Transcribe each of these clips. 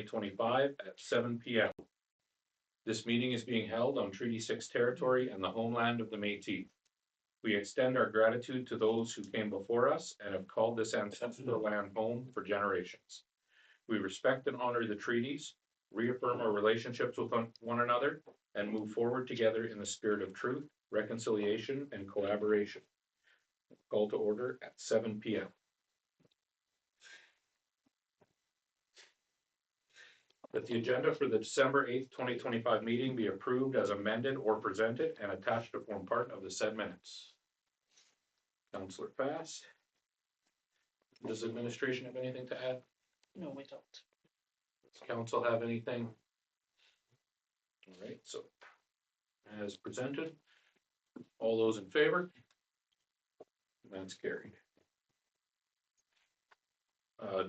2025 at 7 p.m. This meeting is being held on Treaty 6 territory and the homeland of the Métis. We extend our gratitude to those who came before us and have called this ancestral land home for generations. We respect and honor the treaties, reaffirm our relationships with one another, and move forward together in the spirit of truth, reconciliation, and collaboration. Call to order at 7 p.m. That the agenda for the December 8th, 2025 meeting be approved as amended or presented and attached to form part of the said minutes. Councillor Fast. Does administration have anything to add? No, we don't. Does council have anything? All right, so as presented, all those in favor? That's carried.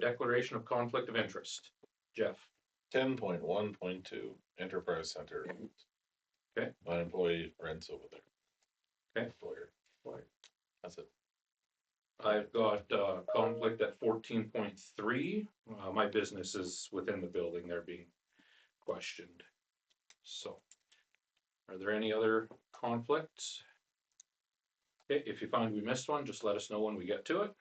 Declaration of conflict of interest. Jeff. 10.1.2 Enterprise Center. Okay. My employee rents over there. Okay. Employer. That's it. I've got conflict at 14.3. My business is within the building. They're being questioned. So, are there any other conflicts? Okay, if you find we missed one, just let us know when we get to it.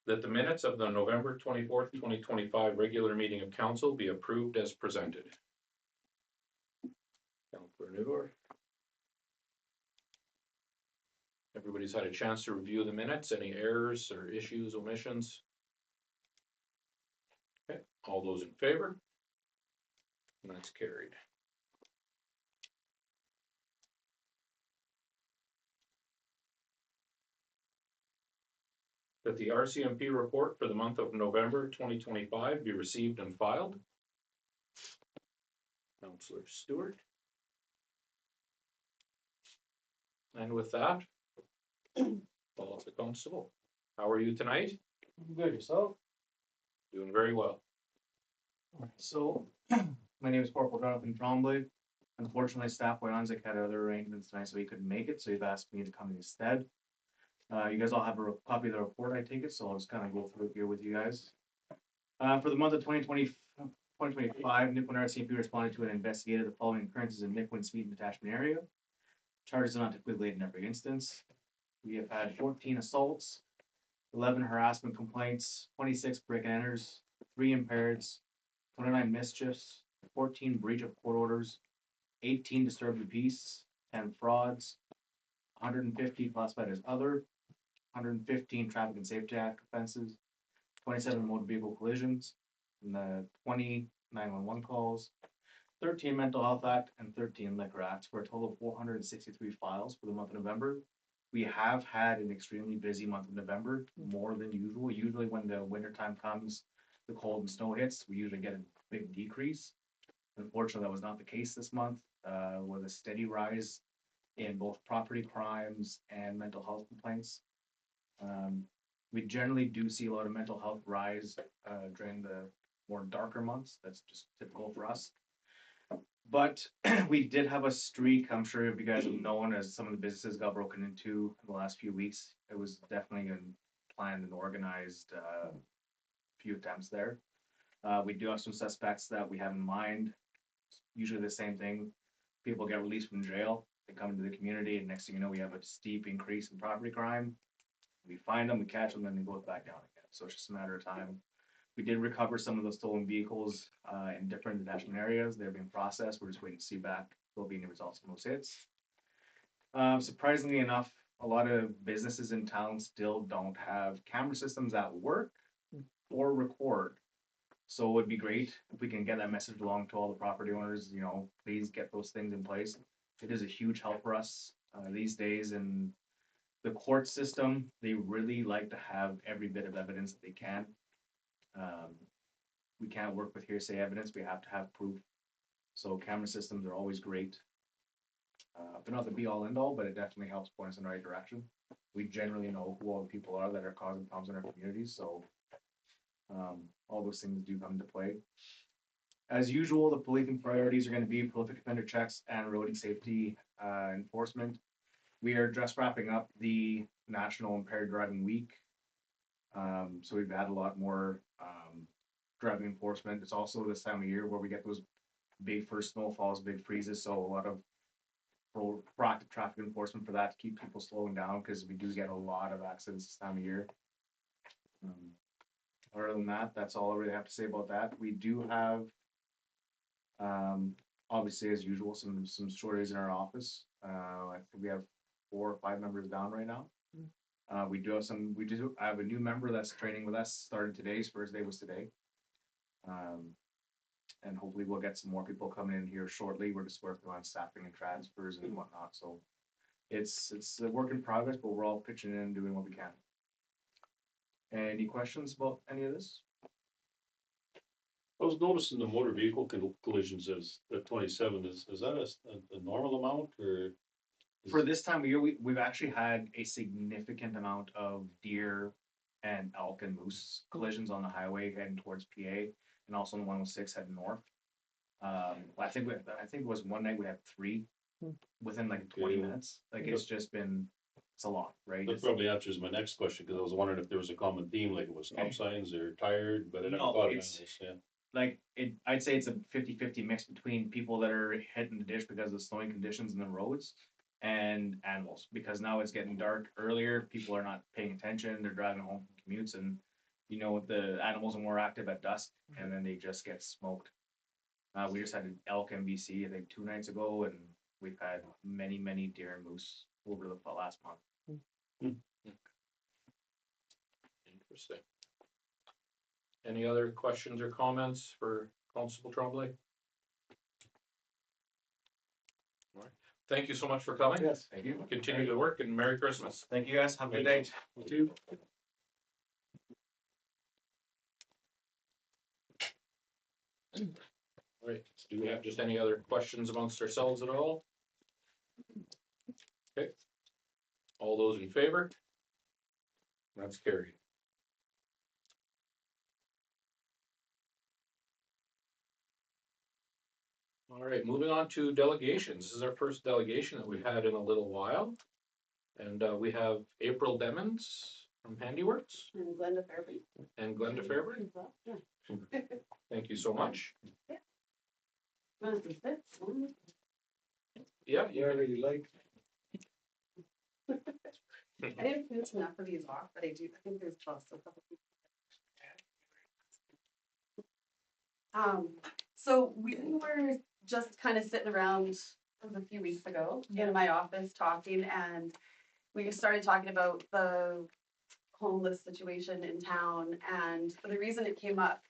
That the minutes of the November 24th, 2025 regular meeting of council be approved as presented. Councillor Newdorf. Everybody's had a chance to review the minutes. Any errors or issues, omissions? Okay, all those in favor? And that's carried. That the RCMP report for the month of November 2025 be received and filed. Councillor Stewart. And with that, follow up the constable. How are you tonight? Good, yourself? Doing very well. So, my name is Corporal Jonathan Trombley. Unfortunately, Staff Boyanzik had other arrangements tonight, so he couldn't make it, so he's asked me to come instead. You guys all have a copy of the report, I take it, so I'll just kind of go through it here with you guys. For the month of 2025, Nipawin RCMP responded to and investigated the following occurrences in Nipawin Speed Detachment area. Charges are not typically laid in every instance. We have had 14 assaults, 11 harassment complaints, 26 break and enters, 3 impaireds, 29 mischiefs, 14 breach of court orders, 18 disturbed the peace, 10 frauds, 150 classified as other, 115 traffic and safety act offenses, 27 motor vehicle collisions, and the 20 911 calls, 13 mental health act, and 13 liquor acts, for a total of 463 files for the month of November. We have had an extremely busy month of November, more than usual. Usually when the winter time comes, the cold and snow hits, we usually get a big decrease. Unfortunately, that was not the case this month, with a steady rise in both property crimes and mental health complaints. We generally do see a lot of mental health rise during the more darker months. That's just typical for us. But we did have a streak. I'm sure if you guys have known, as some of the businesses got broken into in the last few weeks, it was definitely a planned and organized few attempts there. We do have some suspects that we have in mind. Usually the same thing. People get released from jail, they come into the community, and next thing you know, we have a steep increase in property crime. We find them, we catch them, then they go back down again. So it's just a matter of time. We did recover some of those stolen vehicles in different detachment areas. They're being processed. We're just waiting to see back if there'll be any results from those hits. Surprisingly enough, a lot of businesses in town still don't have camera systems that work or record. So it would be great if we can get that message along to all the property owners, you know, please get those things in place. It is a huge help for us these days. In the court system, they really like to have every bit of evidence that they can. We can't work with hearsay evidence. We have to have proof. So camera systems are always great. They're not the be all end all, but it definitely helps point us in the right direction. We generally know who all the people are that are causing problems in our communities. So all those things do come into play. As usual, the policing priorities are going to be prolific offender checks and road safety enforcement. We are just wrapping up the National Impaired Driving Week. So we've had a lot more, driving enforcement. It's also this time of year where we get those big first snowfalls, big freezes, so a lot of proactive traffic enforcement for that to keep people slowing down, because we do get a lot of accidents this time of year. Other than that, that's all I really have to say about that. We do have, obviously, as usual, some shortages in our office. I think we have 4 or 5 members down right now. We do I have a new member that's training with us, started today, his first day was today. And hopefully we'll get some more people coming in here shortly. We're just working on staffing and transfers and whatnot, so it's a work in progress, but we're all pitching in and doing what we can. Any questions about any of this? I was noticing the motor vehicle collisions as at 27, is that a normal amount or? For this time of year, we've actually had a significant amount of deer and elk and moose collisions on the highway heading towards PA, and also on the 106 heading north. I think it was one night we had 3 within like 20 Okay. minutes. Like it's just been, it's a lot, right? That It's- probably answers my next question, because I was wondering if there was a common theme, like it was stop signs or tired, but I never No, thought of it's- this, yeah. Like I'd say it's a 50-50 mix between people that are hitting the ditch because of the snowing conditions in the roads and animals, because now it's getting dark earlier, people are not paying attention, they're driving home from commutes, and the animals are more active at dusk, and then they just get smoked. We just had an elk MVC, I think 2 nights ago, and we've had many deer and moose over the last month. Interesting. Any other questions or comments for Constable Tremblay? All right. Thank you so much for coming. Yes, thank you. Continue to work and Merry Christmas. Thank you guys, have a good day. You too. All right, do we have just any other questions amongst ourselves at all? Okay. All those in favor? That's carried. All right, moving on to delegations. This is our first delegation that we've had in a little while. And we have April Demons from Handiworks And Glenda Fairby. and Glenda Fairburn. Yeah. Thank you so much. Want to sit? Yeah, yeah, Whatever you like. I didn't finish enough of these off, but I think there's plus a couple people. So we were just kind of sitting around, it was a few weeks ago, in my office talking, and we started talking about the homeless situation in town, and the reason it came up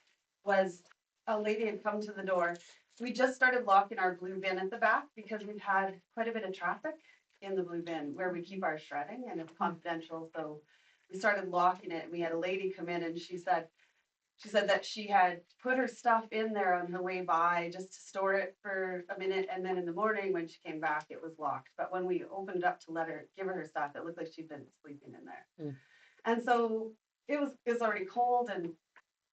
was a lady had come to the door. We just started locking our blue bin at the back because we've had quite a bit of traffic in the blue bin where we keep our shredding, and it's confidential, so we started locking it, and we had a lady come in, and she said that she had put her stuff in there on her way by just to store it for a minute, and then in the morning when she came back, it was locked. But when we opened it up to give her stuff, it looked like she'd been sleeping in there. And so it's already cold, and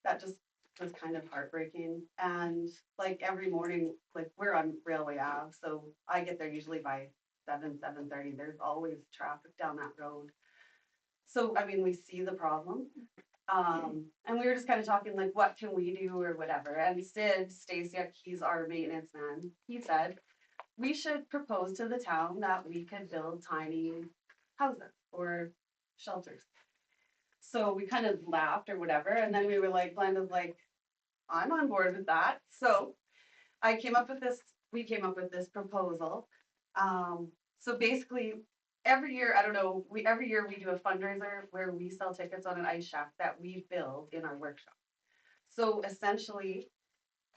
that just was kind of heartbreaking. And like every morning, like we're on Railway Ave, so I get there usually by 7:30. There's always traffic down that road. So, I mean, we see the problem. And we were just kind of talking like, what can we do or whatever. And Sid Stasiak, he's our maintenance man. He said, we should propose to the town that we could build tiny houses or shelters. So we kind of laughed or whatever. And then we were like, Glenda's like, I'm on board with that. So we came up with this proposal. So basically, every year, I don't know, every year we do a fundraiser where we sell tickets on an ice shack that we build in our workshop. So essentially,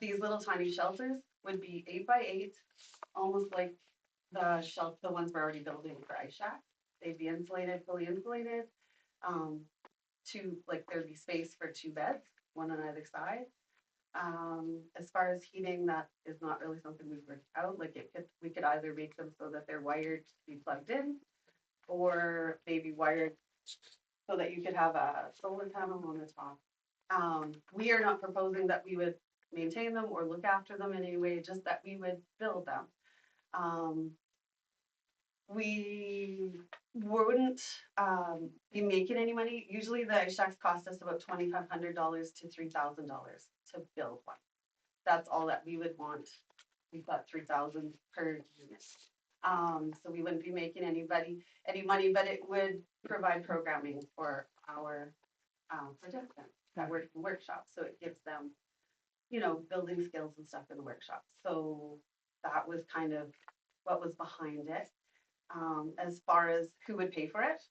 these little tiny shelters would be 8 by 8, almost like the ones we're already building for ice shacks. They'd be insulated, fully insulated. There'd be space for 2 beds, one on either side. As far as heating, that is not really something we've worked out. We could either make them so that they're wired to be plugged in, or maybe wired so that you could have a solar panel on the top. We are not proposing that we would maintain them or look after them in any way, just that we would build them. we wouldn't, be making any money. Usually the ice shacks cost us about $2,500 to $3,000 to build one. That's all that we would want. We thought 3,000 per unit. So we wouldn't be making any money, but it would provide programming for our, participants that work in workshops. So it gives them, building skills and stuff in the workshop. So that was kind of what was behind it. As far as who would pay for it,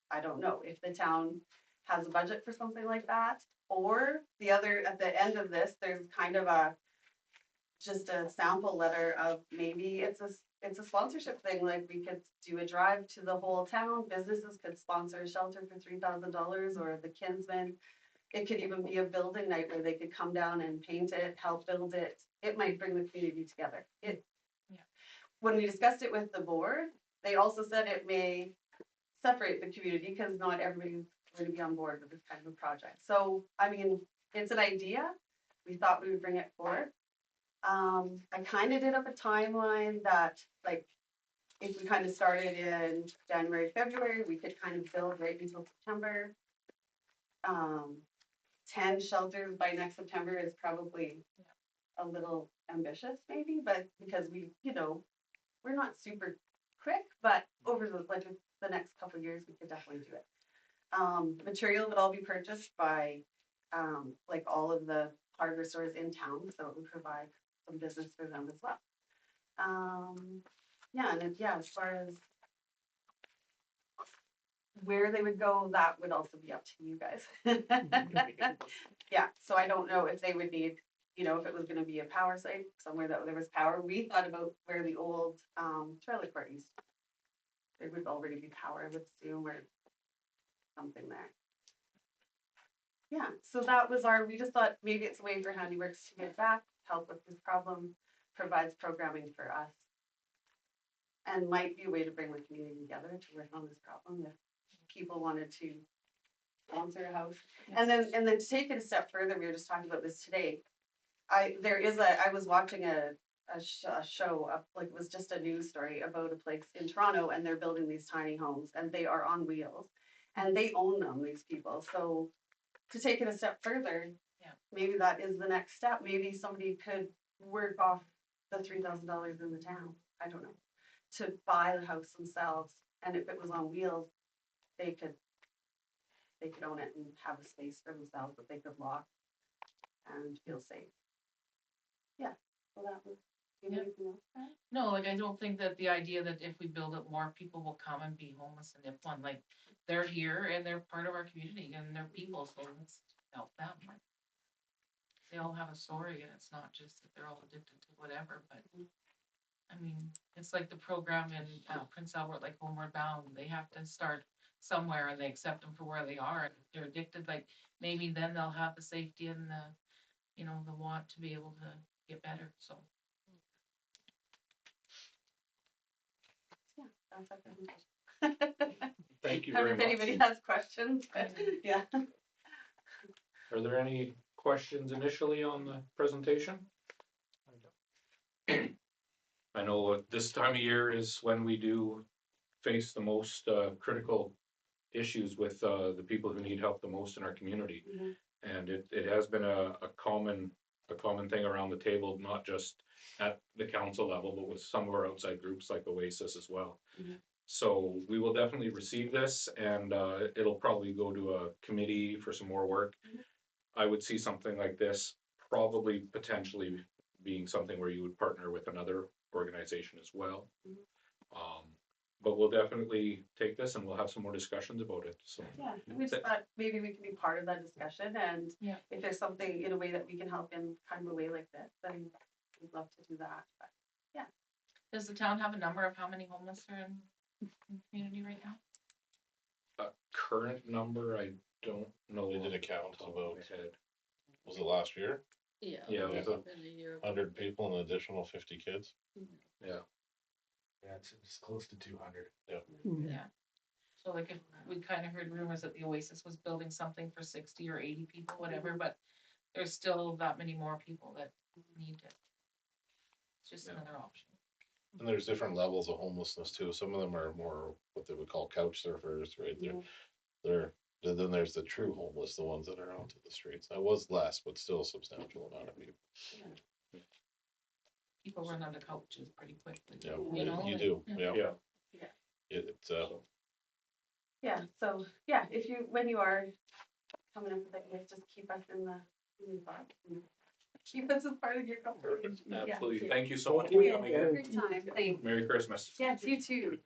I don't know. If the town has a budget for something like that, or at the end of this, there's kind of just a sample letter of maybe it's a sponsorship thing. Like we could do a drive to the whole town. Businesses could sponsor a shelter for $3,000, or the Kinsmen. It could even be a building night where they could come down and paint it, help build it. It might bring the community together. When we discussed it with the board, they also said it may separate the community because not everybody's going to be on board with this kind of a project. So, I mean, it's an idea. We thought we would bring it forward. I kind of did up a timeline that, like, if we kind of started in January, February, we could kind of build right until September. 10 shelters by next September is probably a little ambitious, maybe, but because we're not super quick, but over the next couple of years, we could definitely do it. Material would all be purchased by like all of the hardware stores in town, so it would provide some business for them as well. As far as where they would go, that would also be up to you guys. Yeah, so I don't know if they would need, if it was gonna be a power site, somewhere that there was power. We thought about where the old trailer court used. There would already be power, I would assume, or something there. Yeah, so that was we just thought maybe it's a way for Handyworks to give back, help with this problem, provides programming for us, and might be a way to bring the community together to work on this problem if people wanted to sponsor a house. And then to take it a step further, we were just talking about this today. I was watching a show, like it was just a news story about a place in Toronto, and they're building these tiny homes, and they are on wheels, and they own them, these people. So to take it a step further, maybe that is the next step. Maybe somebody could work off the $3,000 in the town. I don't know, to buy the house themselves, and if it was on wheels, they could own it and have a space for themselves that they could lock and feel safe. Yeah, so that was. No, like I don't think that the idea that if we build it, more people will come and be homeless in Nipawin. Like they're here and they're part of our community and they're people, so let's help them. Like, they all have a story, and it's not just that they're all addicted to whatever. But I mean, it's like the program in Prince Albert, like Homeward Bound. They have to start somewhere, and they accept them for where they are. And if they're addicted, like maybe then they'll have the safety and the want to be able to get better. So. Thank you very If much. anybody has questions, but yeah. Are there any questions initially on the presentation? I know this time of year is when we do face the most critical issues with the people who need help the most in our community. Mm-hmm. And it has been a common thing around the table, not just at the council level, but with some of our outside groups like Oasis as well. Mm-hmm. So we will definitely receive this, and it'll probably go to a committee for some more work. Mm-hmm. I would see something like this probably potentially being something where you would partner with another organization as well. Mm-hmm. But we'll definitely take this and we'll have some more discussions about it. So yeah, we just thought maybe we can be part of that discussion, and if there's something in a way that we can help in kind of a way like this, then we'd love to do that. But yeah. Does the town have a number of how many homeless are in the community right now? A current number, I don't know. They did a count about, head. Was it last year? Yeah. Yeah, Yeah. it was 100 people and an additional 50 kids. Yeah. Yeah, it's close to 200. Yeah. So like if we kind of heard rumors that the Oasis was building something for 60 or 80 people, whatever, but there's still that many more people that need it. It's just another option. And there's different levels of homelessness too. Some of them are more what they would call couch surfers, right? Then there's the true homeless, the ones that are onto the streets. That was less, but still a substantial amount of people. People run out of couches pretty quickly. Yeah, You know, you like- do, yeah. Yeah. It's, Yeah, so, yeah, if you, when you are coming up with ideas, just keep us in the thought. Keep us as part of your conversation. Yeah. Absolutely. Thank you so much for Okay, coming have a in. great time, thanks. Merry Christmas. Yes, you too.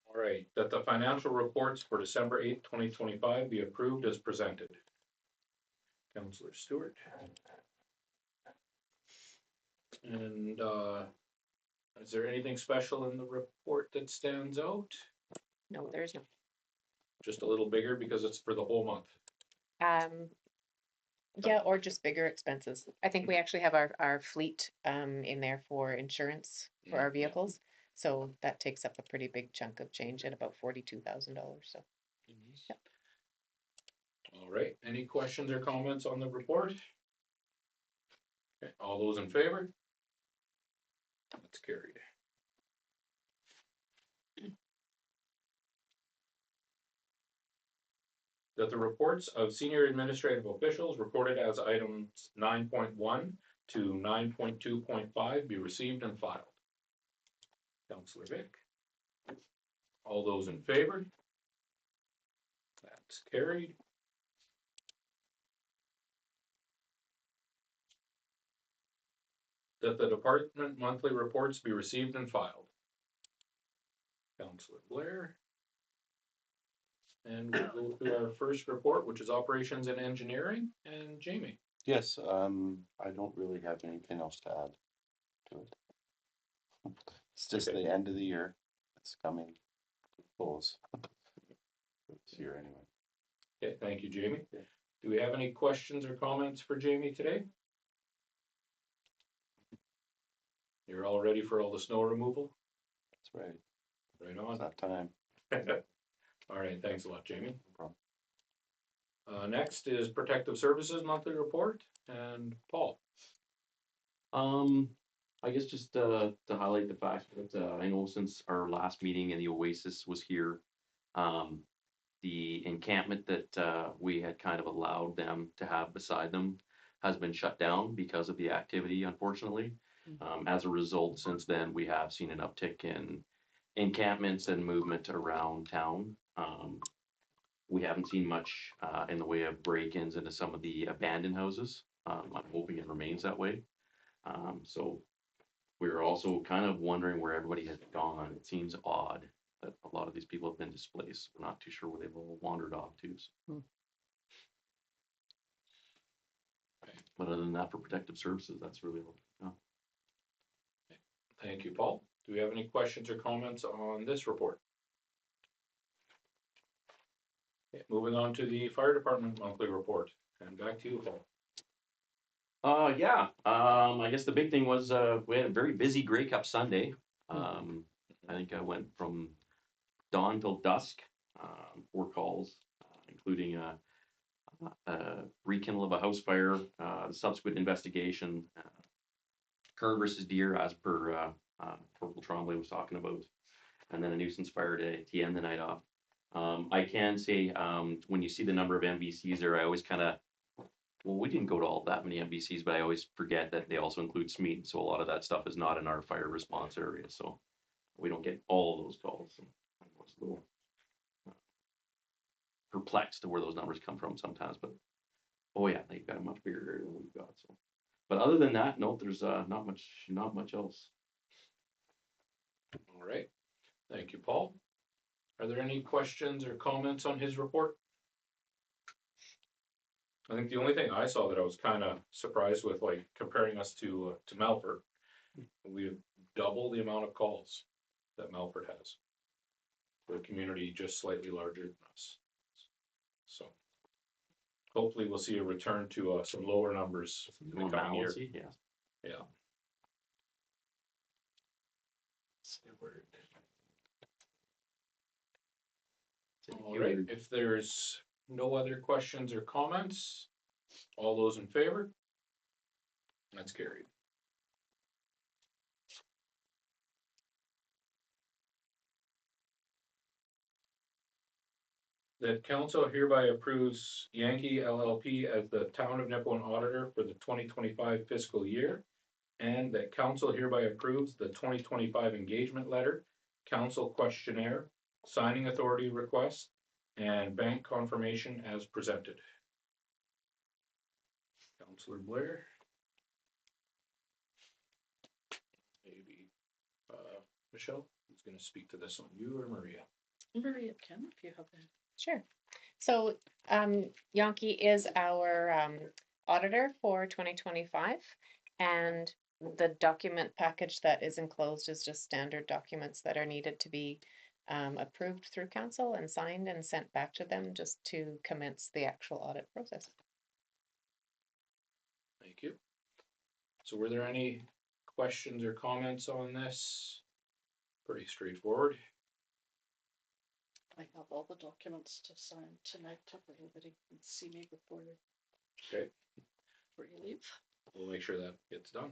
All right, that the financial reports for December 8th, 2025 be approved as presented. Councillor Stewart. And is there anything special in the report that stands out? No, there's no. Just a little bigger because it's for the whole month. Yeah, or just bigger expenses. I think we actually have our fleet in there for insurance for our vehicles. So that takes up a pretty big chunk of change at about $42,000. So Yep. All right, any questions or comments on the report? Okay, all those in favor? That's carried. That the reports of senior administrative officials reported as items 9.1 to 9.2.5 be received and filed. Councillor Vic. All those in favor? That's carried. That the department monthly reports be received and filed. Councillor Blair. And we'll go through our first report, which is operations and engineering, and Jamie. Yes, I don't really have anything else to add to it. It's just Okay. the end of the year. It's coming to close. This year anyway. Okay, thank you, Jamie. Do we have any questions or comments for Jamie today? You're all ready for all the snow removal? That's right. Right It's on. that time. All right, thanks a lot, Jamie. No problem. Next is Protective Services Monthly Report, and Paul. I guess just to highlight the fact that I know since our last meeting and the Oasis was here, the encampment that we had kind of allowed them to have beside them has been shut down because of the activity, unfortunately. As a result, since then, we have seen an uptick in encampments and movement around town. We haven't seen much in the way of break-ins into some of the abandoned houses. I'm hoping it remains that way. So we're also kind of wondering where everybody has gone. It seems odd that a lot of these people have been displaced. We're not too sure where they've all wandered off to. So. But other than that, for protective services, that's really all. Yeah. Thank you, Paul. Do we have any questions or comments on this report? Okay, moving on to the Fire Department Monthly Report, and back to you, Paul. Yeah. I guess the big thing was we had a very busy Grey Cup Sunday. I think I went from dawn till dusk, 4 calls, including a rekindle of a house fire, the subsequent investigation, Kern versus Deer, as per Corporal Trombley was talking about, and then a nuisance fire to end the night off. I can say when you see the number of MVCs there, I always kind of, well, we didn't go to all that many MVCs, but I always forget that they also include Smeaton, so a lot of that stuff is not in our fire response area, so we don't get all of those calls. So I was a little perplexed to where those numbers come from sometimes, but oh yeah, they've got a much bigger area than we've got. So, but other than that, no, there's not much else. All right, thank you, Paul. Are there any questions or comments on his report? I think the only thing I saw that I was kind of surprised with, like comparing us to Melfort, we have double the amount of calls that Melfort has. For a community just slightly larger than us. So hopefully we'll see a return to some lower numbers in the More coming year. balancey, yeah. Yeah. All right, if there's No other questions or comments? All those in favor? That's carried. That council hereby approves Yankee LLP as the town of Nipawin auditor for the 2025 fiscal year. And that council hereby approves the 2025 engagement letter, council questionnaire, signing authority request, and bank confirmation as presented. Councillor Blair. Maybe Michelle is going to speak to this on you or Maria. Maria can, if you have that. Sure. So Yankee is our auditor for 2025, and the document package that is enclosed is just standard documents that are needed to be approved through council and signed and sent back to them just to commence the actual audit process. Thank you. So were there any questions or comments on this? Pretty straightforward. I have all the documents to sign tonight, so everybody can see me before Okay, you leave. we'll make sure that gets done.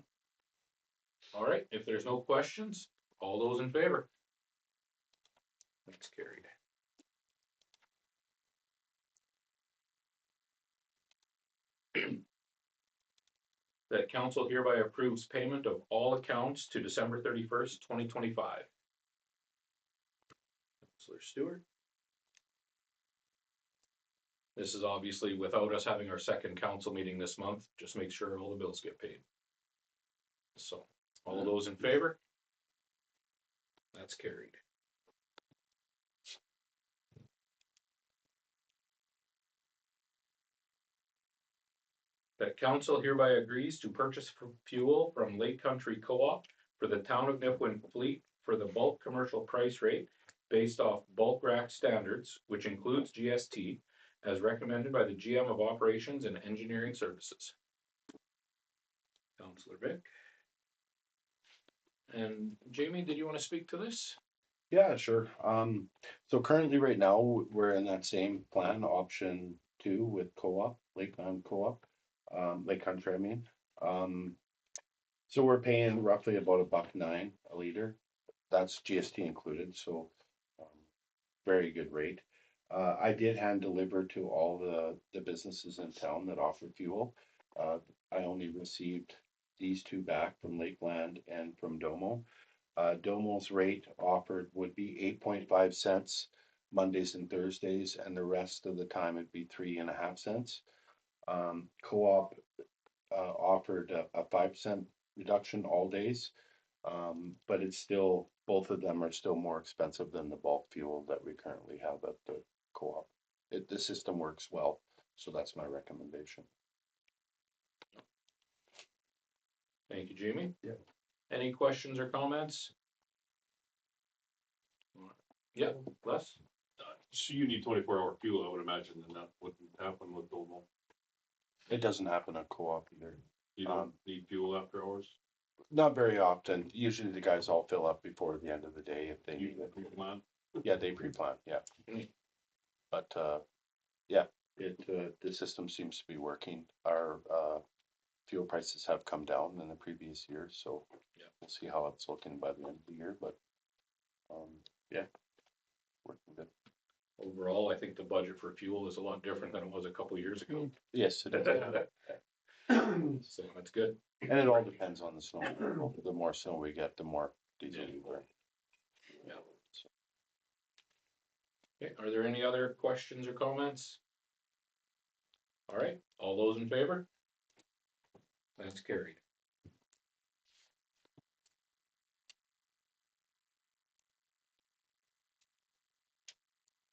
All right, if there's no questions, all those in favor? That's carried. That council hereby approves payment of all accounts to December 31st, 2025. Councillor Stewart. This is obviously without us having our second council meeting this month, just make sure all the bills get paid. So, all those in favor? That's carried. That council hereby agrees to purchase fuel from Lake Country Co-op for the town of Nipawin fleet for the bulk commercial price rate based off bulk rack standards, which includes GST, as recommended by the GM of Operations and Engineering Services. Councillor Vic. And Jamie, did you want to speak to this? Yeah, sure. So currently right now, we're in that same plan, option 2 with co-op, Lakeland Co-op, Lake Country, I mean. So we're paying roughly about $1.09 a liter. That's GST included, so very good rate. I did hand deliver to all the businesses in town that offer fuel. I only received these two back from Lakeland and from Domo. Domo's rate offered would be 8.5 cents Mondays and Thursdays, and the rest of the time it'd be 3.5 cents. Co-op offered a 5-cent reduction all days, but it's still, both of them are still more expensive than the bulk fuel that we currently have at the co-op. The system works well, so that's my recommendation. Thank you, Jamie. Yeah. Any questions or comments? Yeah, Les? So you need 24-hour fuel, I would imagine, and that wouldn't happen with Domo. It doesn't happen at co-op either. You don't need fuel after hours? Not very often. Usually the guys all fill up before the end of the day if they need it. Pre-plan? Yeah, they pre-plan, yeah. But yeah, the system seems to be working. Our fuel prices have come down in the previous year, so yeah, we'll see how it's looking by the end of the year, but yeah, working good. Overall, I think the budget for fuel is a lot different than it was a couple years ago. Yes, it is. So that's good. And it all depends on the snow. The more snow we get, the more diesel we burn. Yeah. Okay, are there any other questions or comments? All right, all those in favor? That's carried.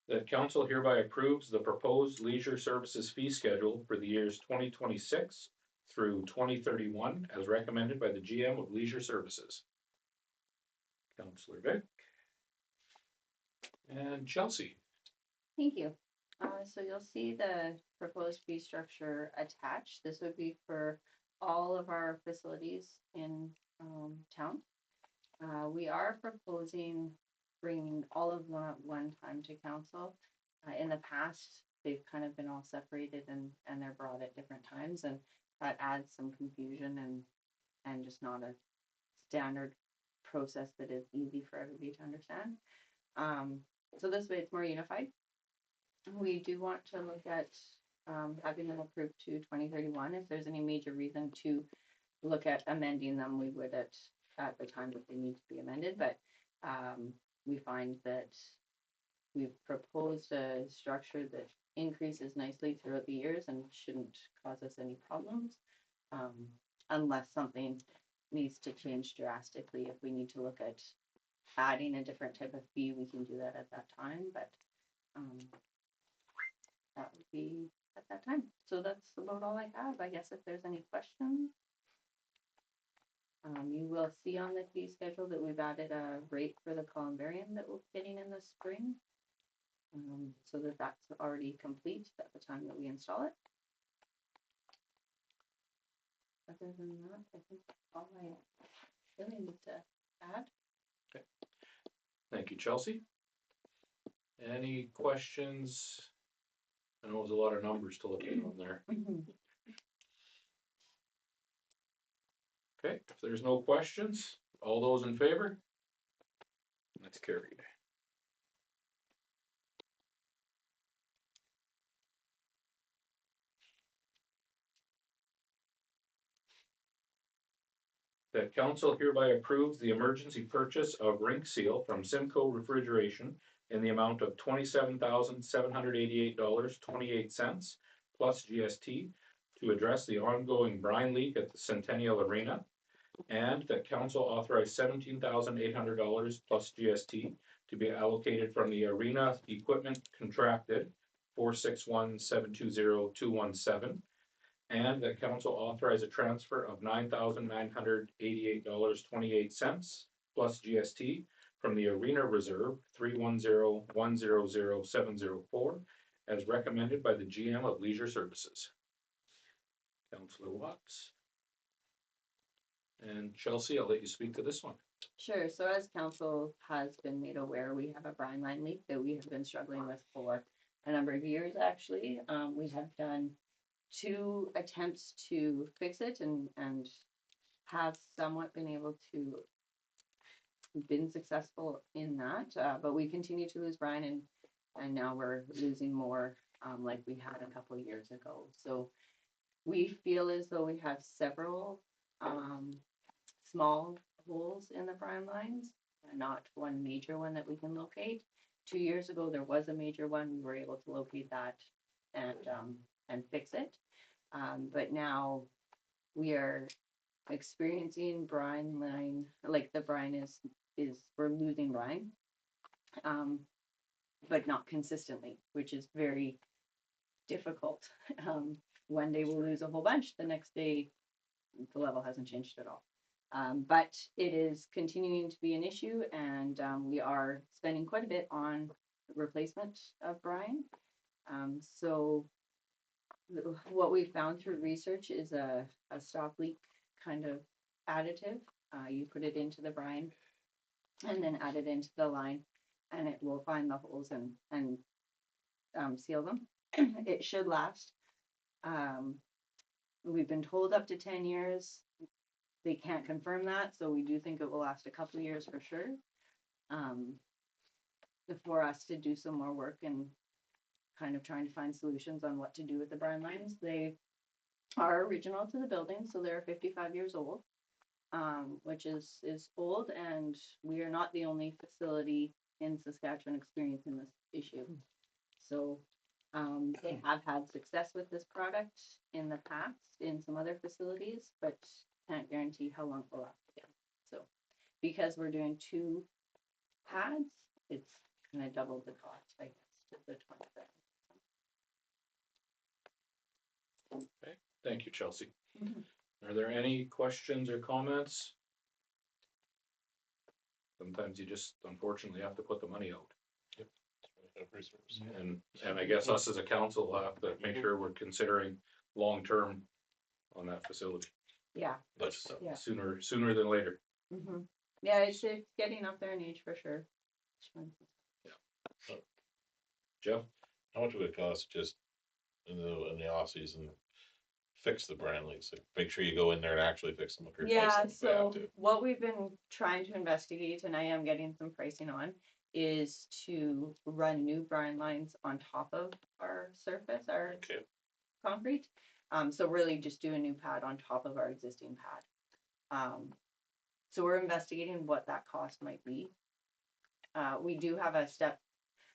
That council hereby approves the proposed leisure services fee schedule for the years 2026 through 2031 as recommended by the GM of Leisure Services. Councillor Vic. And Chelsea. Thank you. So you'll see the proposed fee structure attached. This would be for all of our facilities in town. We are proposing bringing all of them at one time to council. In the past, they've kind of been all separated and they're brought at different times, and that adds some confusion and just not a standard process that is easy for everybody to understand. So this way it's more unified. We do want to look at having them approved to 2031. If there's any major reason to look at amending them, we would at the time that they need to be amended, but we find that we've proposed a structure that increases nicely throughout the years and shouldn't cause us any problems, unless something needs to change drastically. If we need to look at adding a different type of fee, we can do that at that time, but that would be at that time. So that's about all I have. I guess if there's any questions. You will see on the fee schedule that we've added a rate for the columbarium that we're getting in the spring. So that's already complete at the time that we install it. Other than that, I think that's all I really need to add. Thank you, Chelsea. Any questions? I know there's a lot of numbers to look at on there. Okay, if there's no questions, all those in favor? That's carried. That council hereby approves the emergency purchase of rink seal from Simcoe Refrigeration in the amount of $27,788.28 plus GST to address the ongoing brine leak at the Centennial Arena, and that council authorize $17,800 plus GST to be allocated from the arena equipment contracted 461-720-217, and that council authorize a transfer of $9,988.28 plus GST from the arena reserve 310-100-704 as recommended by the GM of Leisure Services. Councillor Watts. And Chelsea, I'll let you speak to this one. Sure. So as council has been made aware, we have a brine line leak that we have been struggling with for a number of years, actually. We have done 2 attempts to fix it and have somewhat been able to been successful in that, but we continue to lose brine and now we're losing more like we had a couple of years ago. So we feel as though we have several small holes in the brine lines, not one major one that we can locate. 2 years ago, there was a major one. We were able to locate that and fix it. But now we are experiencing brine line, like the brine is we're losing brine, but not consistently, which is very difficult. One day we'll lose a whole bunch, the next day the level hasn't changed at all. But it is continuing to be an issue, and we are spending quite a bit on replacement of brine. So what we found through research is a stop leak kind of additive. You put it into the brine and then add it into the line, and it will find the holes and seal them. It should last. We've been told up to 10 years. They can't confirm that, so we do think it will last a couple of years for sure. For us to do some more work and kind of trying to find solutions on what to do with the brine lines. They are original to the building, so they're 55 years old, which is old, and we are not the only facility in Saskatchewan experiencing this issue. So they have had success with this product in the past in some other facilities, but can't guarantee how long it will last again. So because we're doing 2 pads, it's going to double the cost, I guess, to the 27. Okay, thank you, Chelsea. Are there any questions or comments? Sometimes you just unfortunately have to put the money out. And I guess us as a council will have to make sure we're considering long-term on that facility. Yeah. But Yeah. sooner than later. Yeah, it's getting up there in age for sure. Yeah. Jeff? How much would it cost just in the off season, fix the brand leaks? Like, make sure you go in there and actually fix them if you're replacing Yeah, them if we have so to. what we've been trying to investigate, and I am getting some pricing on, is to run new brine lines on top of our surface, our Okay, concrete. So really just do a new pad on top of our existing pad. So we're investigating what that cost might be. We do have a step,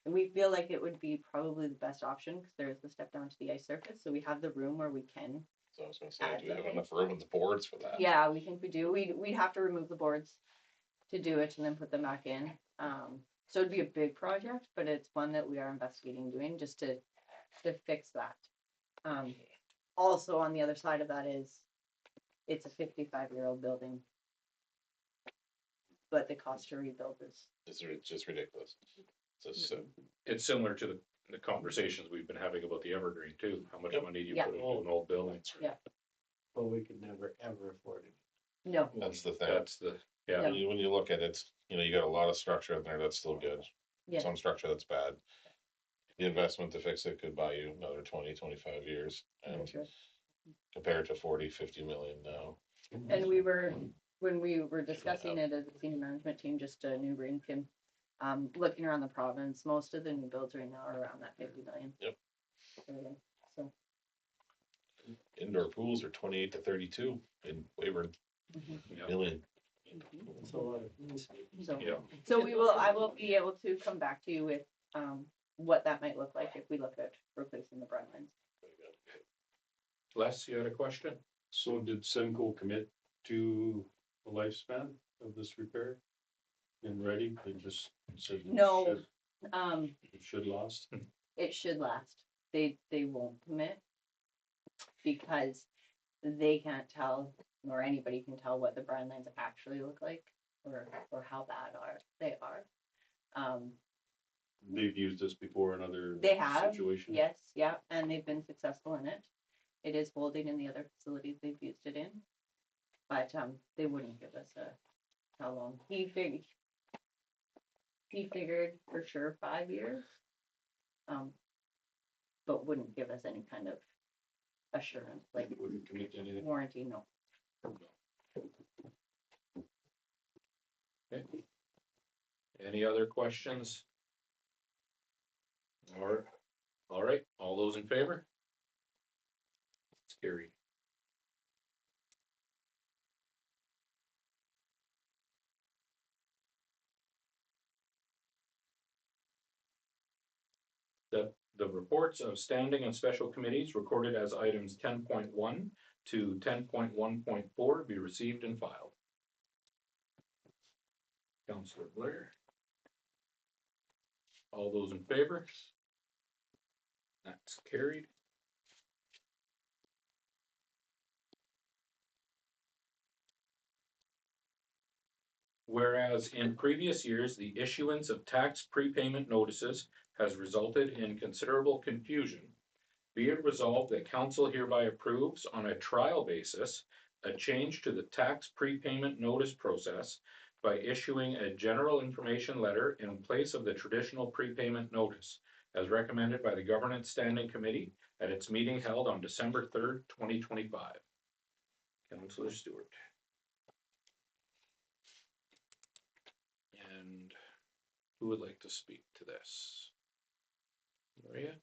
and we feel like it would be probably the best option because there's the step down to the ice surface. So we have the room where we can. so I was gonna say, do we have enough room with the boards for that? Yeah, we think we do. We'd have to remove the boards to do it and then put them back in. So it'd be a big project, but it's one that we are investigating doing just to fix that. Also on the other side of that is it's a 55-year-old building, but the cost to rebuild is It's just ridiculous. It's just, It's similar to the conversations we've been having about the Evergreen too. How much Yep. money do you Yeah. put into an old building? But we could never, ever afford it. no. that's the thing. That's the, yeah, When you look at it, you got a lot of structure in there that's still good. Yeah. Some structure that's bad. The investment to fix it could buy you another 20, 25 years, and Sure. compared to 40, 50 million now. And when we were discussing it as a senior management team, just a new Rankin, looking around the province, most of the new builds right now are around that 50 million. Yep. So. Indoor pools are 28 to 32 in Weyburn yeah. million. So, Yeah. so I will be able to come back to you with, what that might look like if we look at replacing the brine lines. Les, you had a question? So did Semco commit to the lifespan of this repair? In writing, they just said No. it should last? It should last. They won't commit because they can't tell, nor anybody can tell what the brine lines actually look like or how bad they are. They've used this before in other They have, situations? yes, yeah, and they've been successful in it. It is holding in the other facilities they've used it in. But they wouldn't give us how long. He figured for sure 5 years. But wouldn't give us any kind of assurance, like Wouldn't commit to anything? warranty, no. Okay. Any other questions? All right, all those in favor? It's carried. The reports of standing and special committees recorded as items 10.1 to 10.1.4 be received and filed. Councillor Blair. All those in favor? That's carried. Whereas in previous years, the issuance of tax prepayment notices has resulted in considerable confusion, be it resolved that council hereby approves on a trial basis a change to the tax prepayment notice process by issuing a general information letter in place of the traditional prepayment notice, as recommended by the Governance Standing Committee at its meeting held on December 3rd, 2025. Councillor Stewart. And who would like to speak to this? Maria?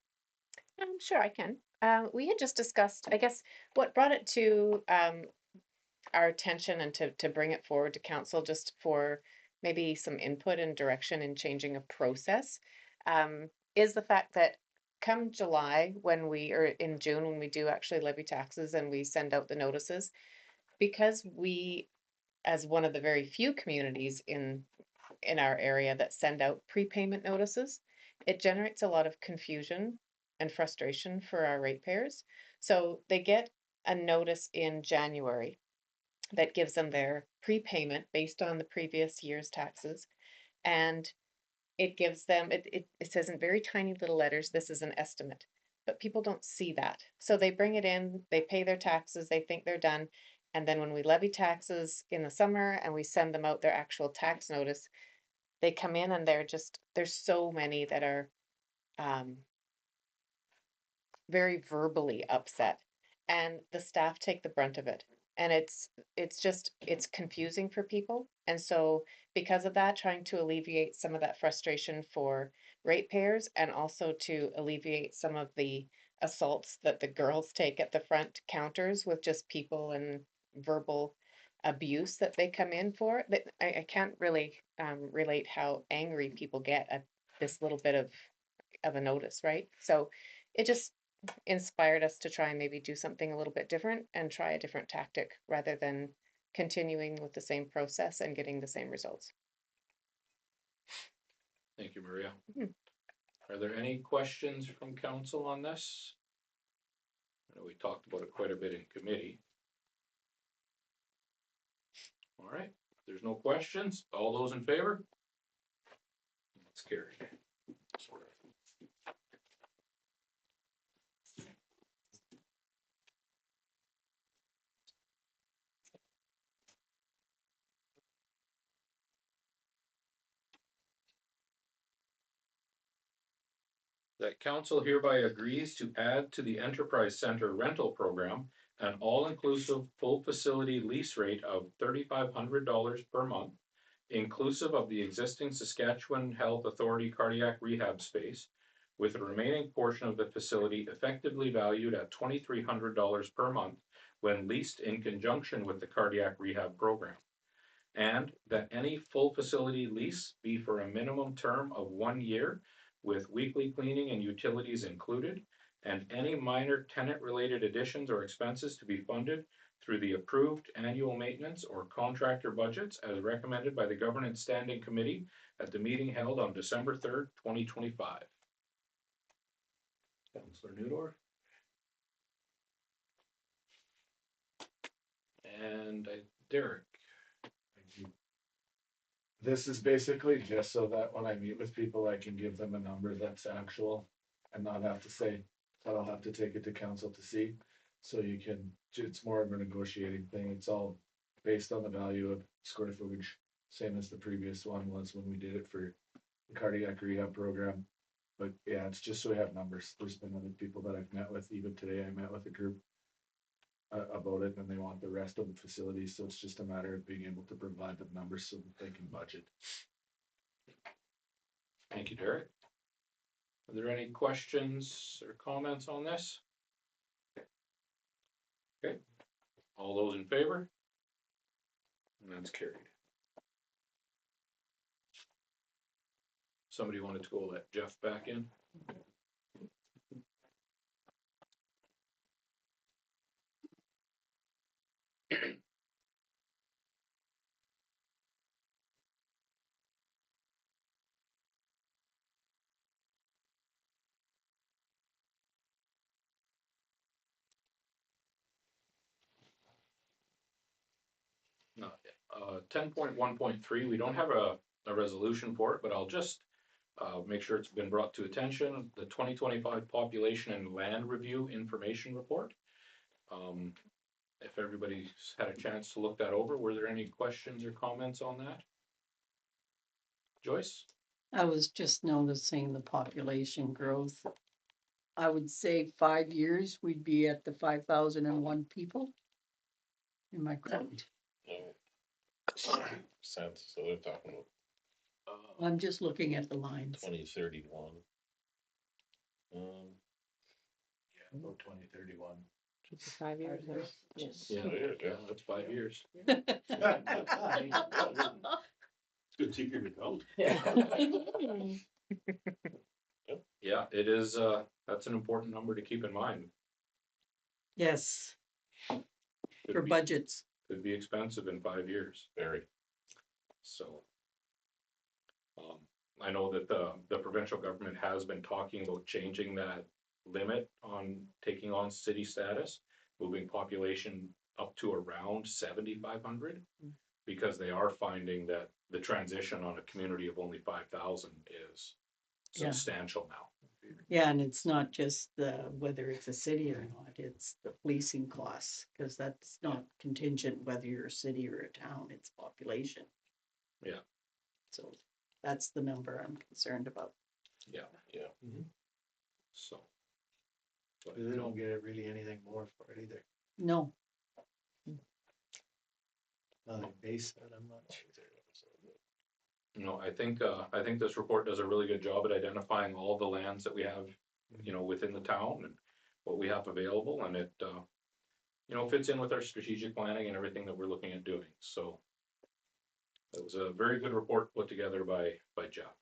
Sure, I can. We had just discussed, I guess, what brought it to our attention and to bring it forward to council just for maybe some input and direction in changing a process, is the fact that come July, or in June, when we do actually levy taxes and we send out the notices, because we, as one of the very few communities in our area that send out prepayment notices, it generates a lot of confusion and frustration for our ratepayers. So they get a notice in January that gives them their prepayment based on the previous year's taxes. And it gives them, it says in very tiny little letters, this is an estimate, but people don't see that. So they bring it in, they pay their taxes, they think they're done. And then when we levy taxes in the summer and we send them out their actual tax notice, they come in and there's so many that are very verbally upset, and the staff take the brunt of it. And it's confusing for people. And so because of that, trying to alleviate some of that frustration for ratepayers and also to alleviate some of the assaults that the girls take at the front counters with just people and verbal abuse that they come in for. That I can't really relate how angry people get at this little bit of a notice, right? So it just inspired us to try and maybe do something a little bit different and try a different tactic rather than continuing with the same process and getting the same results. Thank you, Maria. Mhm. Are there any questions from council on this? I know we talked about it quite a bit in committee. All right, if there's no questions, all those in favor? That's carried. That council hereby agrees to add to the Enterprise Center rental program an all-inclusive full facility lease rate of $3,500 per month, inclusive of the existing Saskatchewan Health Authority cardiac rehab space, with the remaining portion of the facility effectively valued at $2,300 per month when leased in conjunction with the cardiac rehab program. And that any full facility lease be for a minimum term of 1 year with weekly cleaning and utilities included, and any minor tenant-related additions or expenses to be funded through the approved annual maintenance or contractor budgets as recommended by the Governance Standing Committee at the meeting held on December 3rd, 2025. Councillor Newdorf. And Derek. This is basically just so that when I meet with people, I can give them a number that's actual and not have to say, I don't have to take it to council to see. So you can, it's more of a negotiating thing. It's all based on the value of square footage, same as the previous one was when we did it for the cardiac rehab program. But yeah, it's just so we have numbers. There's been other people that I've met with, even today I met with a group about it, and they want the rest of the facilities, so it's just a matter of being able to provide the numbers so that they can budget. Thank you, Derek. Are there any questions or comments on this? Okay, all those in favor? And that's carried. Somebody wanted to go let Jeff back in? Not yet. 10.1.3, we don't have a resolution for it, but I'll just make sure it's been brought to attention. The 2025 Population and Land Review Information Report. If everybody's had a chance to look that over, were there any questions or comments on that? Joyce? I was just noticing the population growth. I would say 5 years, we'd be at the 5,001 people. Am I correct? Sense, so they're talking about I'm just looking at the lines. 2031. About 2031. 5 years. Yes. Yeah, that's 5 years. Good secret to come. Yeah, it is, that's an important number to keep in mind. Yes, Could for be- budgets. Could be expensive in 5 years. Very. So. I know that the provincial government has been talking about changing that limit on taking on city status, moving population up to around 7,500. Because they are finding that the transition on a community of only 5,000 is Yeah. substantial now. Yeah, and it's not just whether it's a city or not, it's the policing costs, because that's not contingent whether you're a city or a town, it's population. Yeah. So that's the number I'm concerned about. Yeah. Yeah. So. But, They don't get really anything more for it either. No, Nothing base that, I'm not sure. you know, I think this report does a really good job at identifying all the lands that we have, you know, within the town and what we have available, and it, you know, fits in with our strategic planning and everything that we're looking at doing, so. It was a very good report put together by Jeff.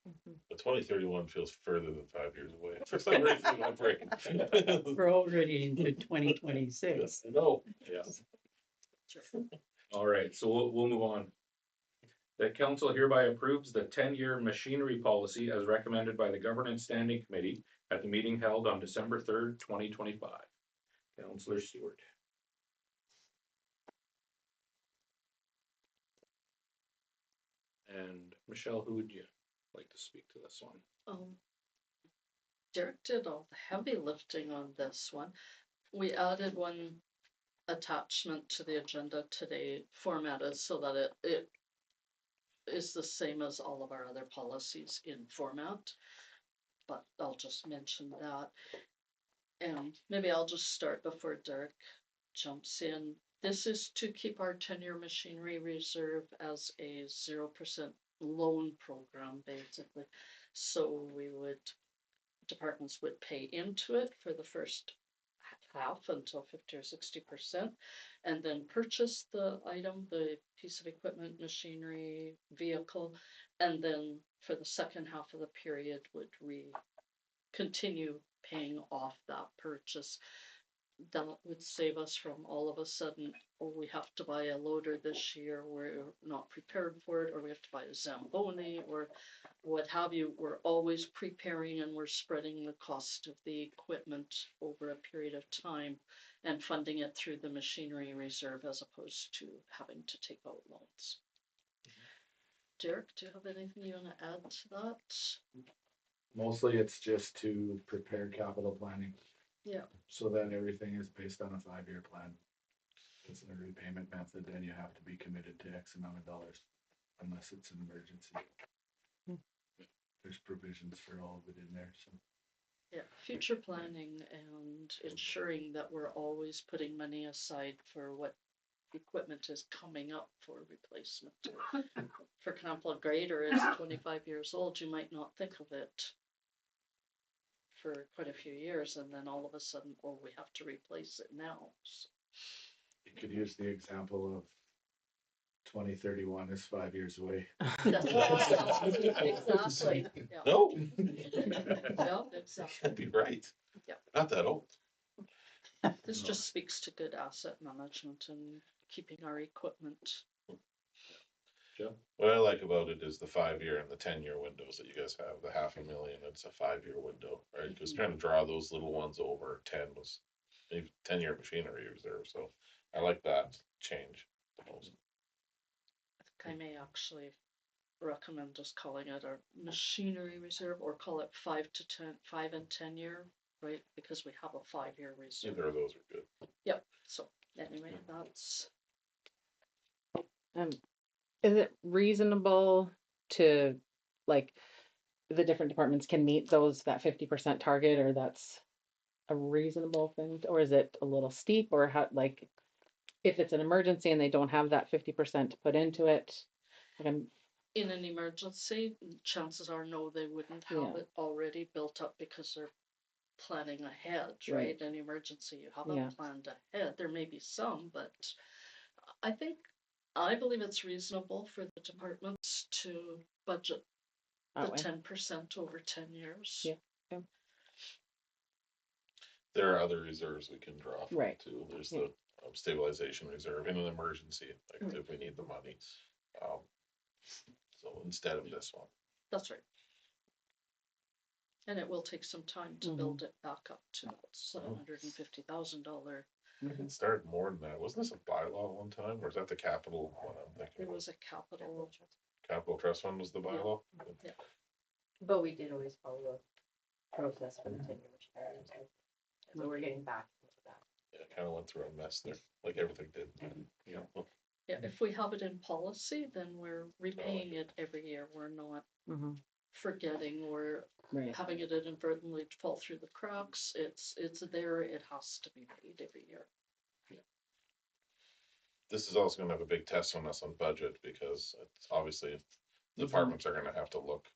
But 2031 feels further than 5 years away. For some reason, in my brain. we're already into 2026. No. Yes. All right, so we'll move on. That council hereby approves the 10-year machinery policy as recommended by the Governance Standing Committee at the meeting held on December 3rd, 2025. Councillor Stewart. And Michelle, who would you like to speak to this one? Derek did all the heavy lifting on this one. We added one attachment to the agenda today, formatted so that it is the same as all of our other policies in format. But I'll just mention that. And maybe I'll just start before Derek jumps in. This is to keep our 10-year machinery reserve as a 0% loan program, basically. So departments would pay into it for the first half until 50 or 60%, and then purchase the item, the piece of equipment, machinery, vehicle, and then for the second half of the period would continue paying off that purchase. That would save us from all of a sudden, oh, we have to buy a loader this year, we're not prepared for it, or we have to buy a Zamboni, or what have you. We're always preparing and we're spreading the cost of the equipment over a period of time and funding it through the machinery reserve as opposed to having to take out loans. Derek, do you have anything you want to add to that? Mostly it's just to prepare capital planning. Yeah. So that everything is based on a 5-year plan. It's a repayment method, and you have to be committed to X amount of dollars, unless it's an emergency. There's provisions for all of it in there, so. Yeah, future planning and ensuring that we're always putting money aside for what equipment is coming up for replacement. For example, a grader is 25 years old, you might not think of it for quite a few years, and then all of a sudden, oh, we have to replace it now. So, You could use the example of 2031 is 5 years away. exactly. Yeah. No, Yeah, exactly. that'd be right. Yeah. Not that old. This just speaks to good asset management and keeping our equipment. What I like about it is the 5-year and the 10-year windows that you guys have. The $500,000, it's a 5-year window, right? Because trying to draw those little ones over 10 was 10-year machinery reserve. So I like that change the most. I think I may actually recommend just calling it a machinery reserve, or call it 5 and 10 year, right? Because we have a 5-year reserve. Either of those are good. Yep. So anyway, that's. Is it reasonable to, like, the different departments can meet that 50% target, or that's a reasonable thing, or is it a little steep, or how, like, if it's an emergency and they don't have that 50% to put into it? Like, In an emergency, chances are no, they wouldn't have it already built up because they're planning ahead, right? In emergency, you haven't planned ahead. There may be some, but I believe it's reasonable for the departments to budget the 10% over 10 years. Yeah. There are other reserves we can draw from too. There's Yeah. the stabilization reserve in an emergency, like if we need the money. So instead of this one. That's right. And it will take some time to build it back up to $750,000. I can start more than that. Wasn't this a bylaw one time, or is that the capital one I'm thinking It of? was a capital. Capital trust fund was the bylaw? Yeah. But we did always follow the process for the 10-year machinery. So we're getting back into that. Yeah, kind of went through a mess there, like everything did. Yeah, if we have it in policy, then we're repaying it every year. We're not forgetting or Right. having it inadvertently fall through the cracks. It's there, it has to be paid every year. This is also gonna have a big test on us on budget, because it's obviously departments are gonna have to look,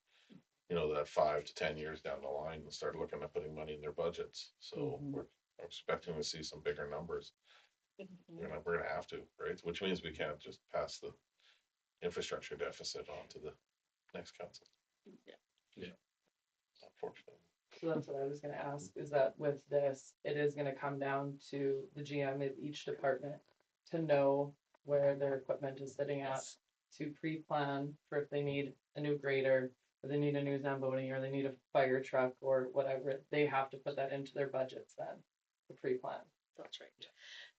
that 5 to 10 years down the line and start looking at putting money in their budgets. So we're expecting to see some bigger numbers. We're gonna have to, right? Which means we can't just pass the infrastructure deficit on to the next council. Yeah. Unfortunately. So that's what I was gonna ask, is that with this, it is gonna come down to the GM of each department to know where their equipment is sitting at, to pre-plan for if they need a new grader, or they need a new Zamboni, or they need a fire truck, or whatever, they have to put that into their budgets then, the pre-plan. That's right.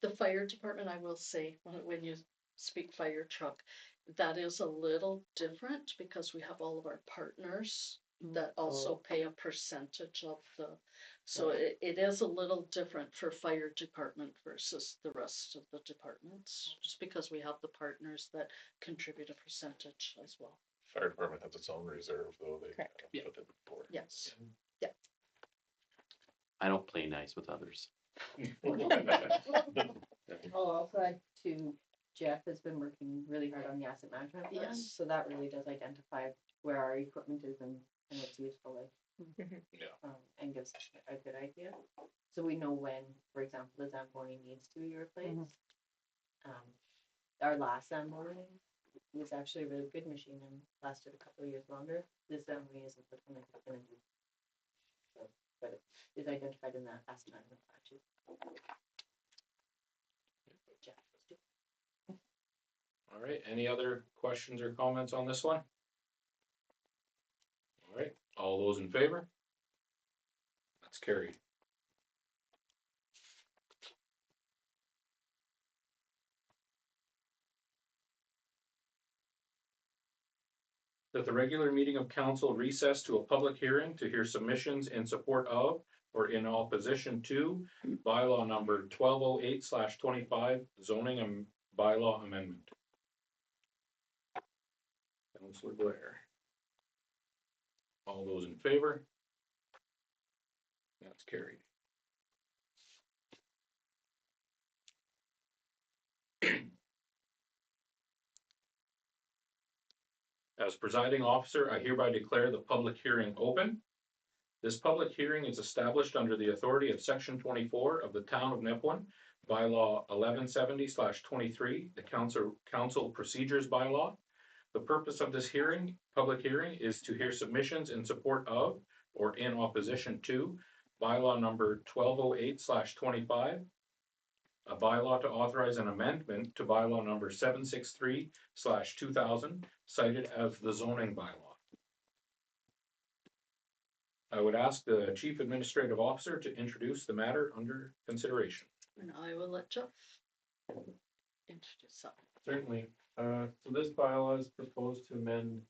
The fire department, I will say, when you speak fire truck, that is a little different because we have all of our partners that also pay a percentage of the, so it is a little different for fire department versus the rest of the departments, just because we have the partners that contribute a percentage as well. Fire department has its own reserve, though. They Correct. put it forward. Yes. I don't play nice with others. I'll also add to, Jeff has been working really hard on the asset management plan, Yes. so that really does identify where our equipment is and its useful life. And gives us a good idea. So we know when, for example, the Zamboni needs to be replaced. Our last Zamboni was actually a really good machine and lasted a couple of years longer. This Zamboni isn't the one that's gonna do. So, but it is identified in that asset management plan too. Jeff, let's do it. All right, any other questions or comments on this one? All right, all those in favor? That's carried. That the regular meeting of council recess to a public hearing to hear submissions in support of or in opposition to bylaw number 1208/25 zoning and bylaw amendment. Councilor Blair. All those in favor? That's carried. As presiding officer, I hereby declare the public hearing open. This public hearing is established under the authority of section 24 of the town of Nipawin, bylaw 1170/23, the council procedures bylaw. The purpose of this public hearing, is to hear submissions in support of or in opposition to bylaw number 1208/25, a bylaw to authorize an amendment to bylaw number 763/2000, cited as the zoning bylaw. I would ask the chief administrative officer to introduce the matter under consideration. And I will let Jeff introduce that. Certainly. So this bylaw is proposed to amend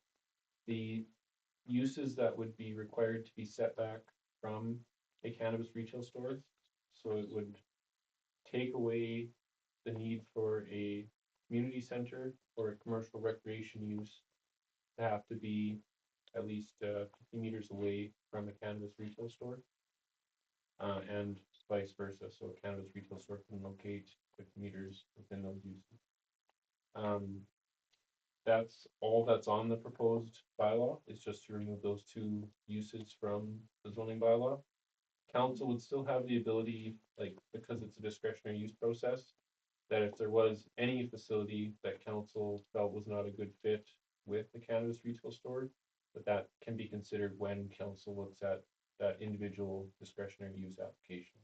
the uses that would be required to be set back from a cannabis retail store. So it would take away the need for a community center or a commercial recreation use to have to be at least 50 meters away from a cannabis retail store. And vice versa, so a cannabis retail store can locate 50 meters within those uses. That's all that's on the proposed bylaw, is just to remove those two uses from the zoning bylaw. Council would still have the ability, because it's a discretionary use process, that if there was any facility that council felt was not a good fit with the cannabis retail store, that can be considered when council looks at that individual discretionary use application.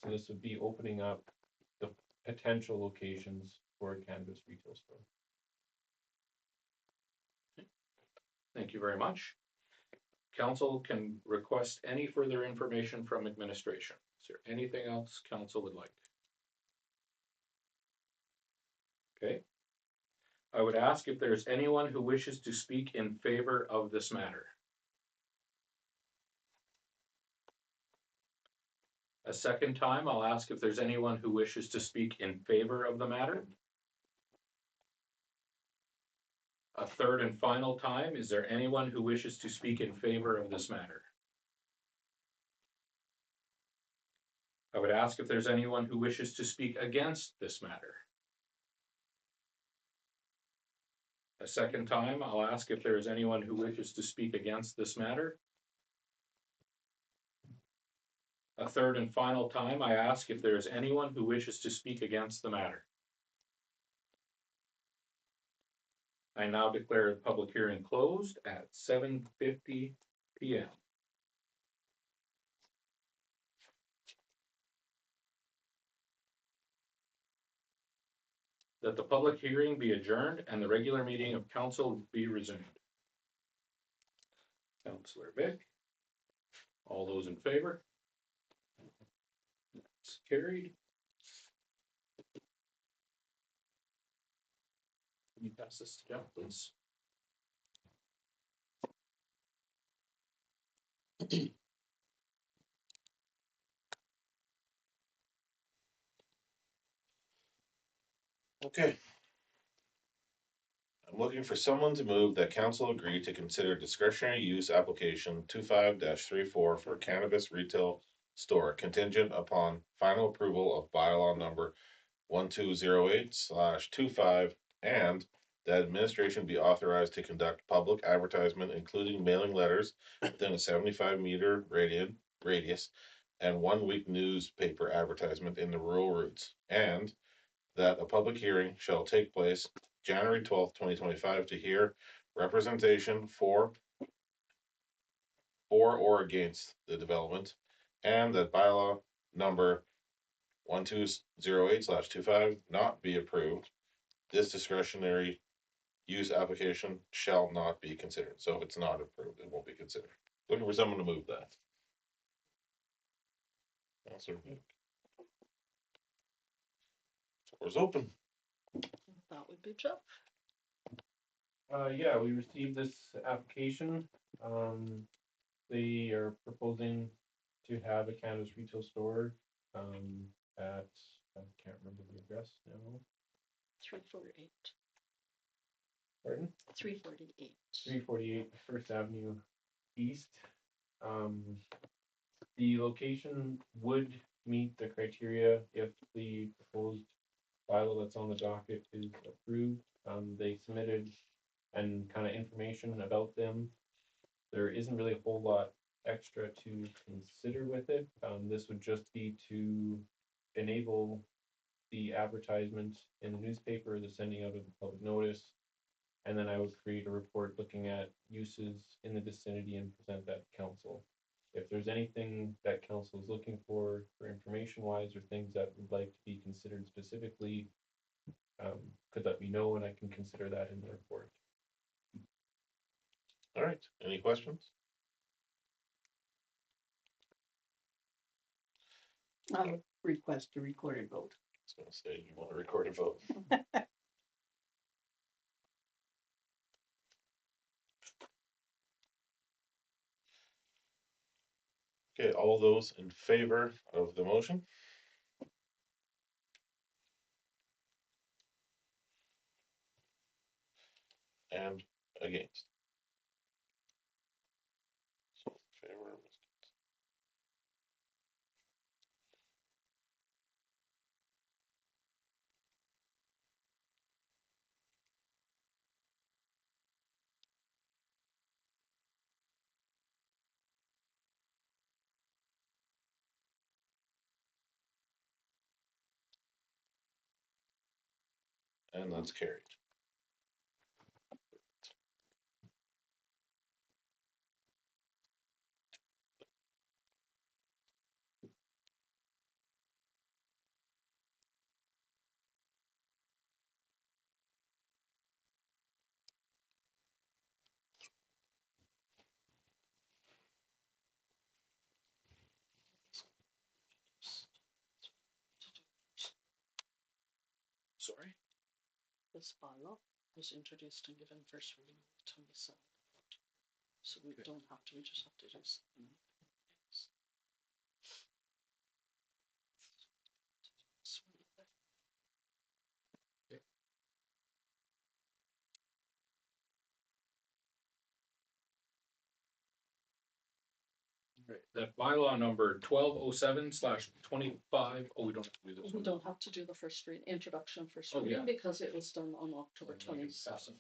So this would be opening up the potential locations for a cannabis retail store. Thank you very much. Council can request any further information from administration. Is there anything else council would like? Okay. I would ask if there's anyone who wishes to speak in favor of this matter. A second time, I'll ask if there's anyone who wishes to speak in favor of the matter. A third and final time, is there anyone who wishes to speak in favor of this matter? I would ask if there's anyone who wishes to speak against this matter. A second time, I'll ask if there is anyone who wishes to speak against this matter. A third and final time, I ask if there is anyone who wishes to speak against the matter. I now declare the public hearing closed at 7:50 p.m. That the public hearing be adjourned and the regular meeting of council be resumed. Councillor Vic, all those in favor? It's carried. Can you pass this to Jeff, please? Okay. I'm looking for someone to move that council agree to consider discretionary use application 25-34 for cannabis retail store contingent upon final approval of bylaw number 1208/25 and that administration be authorized to conduct public advertisement, including mailing letters within a 75-meter radius and 1 week newspaper advertisement in the rural routes, and that a public hearing shall take place January 12th, 2025 to hear representation for or against the development, and that bylaw number 1208/25 not be approved. This discretionary use application shall not be considered. So if it's not approved, it won't be considered. Looking for someone to move that. Floor's open. That would be Jeff. Yeah, we received this application. They are proposing to have a cannabis retail store, at, I can't remember the address now. 348. Pardon? 348. 348 First Avenue East. The location would meet the criteria if the proposed bylaw that's on the docket is approved. They submitted and kind of information about them. There isn't really a whole lot extra to consider with it. This would just be to enable the advertisement in the newspaper, the sending out of the public notice, and then I would create a report looking at uses in the vicinity and present that to council. If there's anything that council is looking for information wise, or things that would like to be considered specifically, could let me know and I can consider that in the report. All right, any questions? Request a recorded vote. I was gonna say, you want to record a vote? Okay, all those in favor of the motion? And against? So, favor. And that's carried. Sorry? This bylaw was introduced and given first reading on the 27th. So we don't have to, we just have to do something. That bylaw number 1207/25, oh, we don't have to do this We one. don't have to do the first read, introduction first Oh, yeah. reading, because it was done on October Sorry. 27th.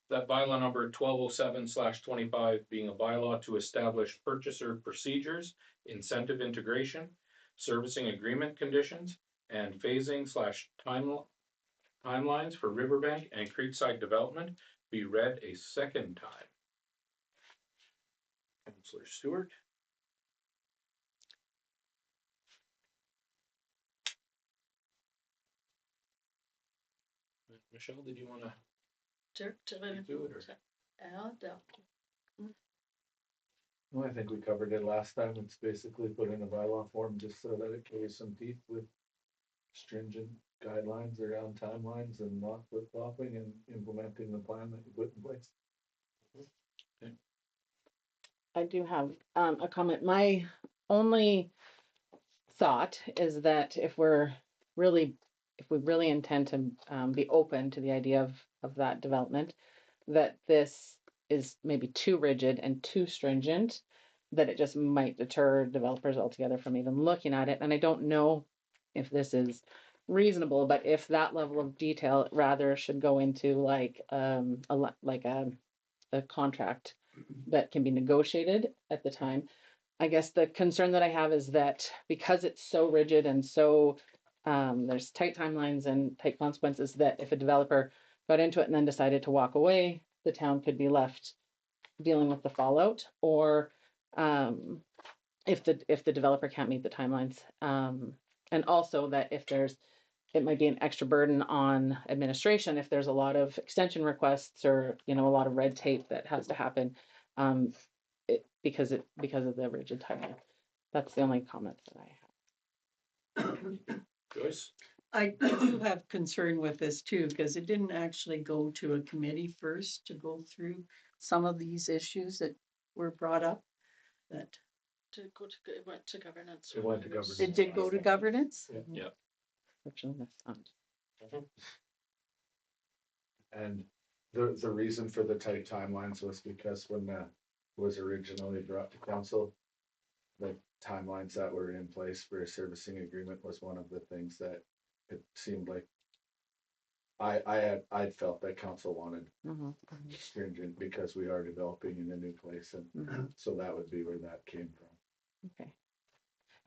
That bylaw number 1207/25 being a bylaw to establish purchaser procedures, incentive integration, servicing agreement conditions, and phasing/timelines for Riverbank and Creekside development be read a second time. Councillor Stewart. Michelle, did you want to Derek, do you have anything do it or? to add? Well, I think we covered it last time. It's basically put in a bylaw form just so that it carries some teeth with stringent guidelines around timelines and not flip-flopping and implementing the plan that you put in place. I do have a comment. My only thought is that if we really intend to be open to the idea of that development, that this is maybe too rigid and too stringent, that it just might deter developers altogether from even looking at it. And I don't know if this is reasonable, but if that level of detail rather should go into like a contract that can be negotiated at the time. I guess the concern that I have is that because it's so rigid and so there's tight timelines and tight consequences, that if a developer got into it and then decided to walk away, the town could be left dealing with the fallout, or if the developer can't meet the timelines, and also that if it might be an extra burden on administration if there's a lot of extension requests or a lot of red tape that has to happen, because of the rigid timeline. That's the only comment that I have. Joyce? I do have concern with this too, because it didn't actually go to a committee first to go through some of these issues that were brought up. That It went to governance. It went to governance. it did go to governance. Yeah. Fortunately, that's not. And the reason for the tight timelines was because when that was originally brought to council, the timelines that were in place for a servicing agreement was one of the things that it seemed like I felt that council wanted stringent because we are developing in a new place, and so that would be where that came from. Okay.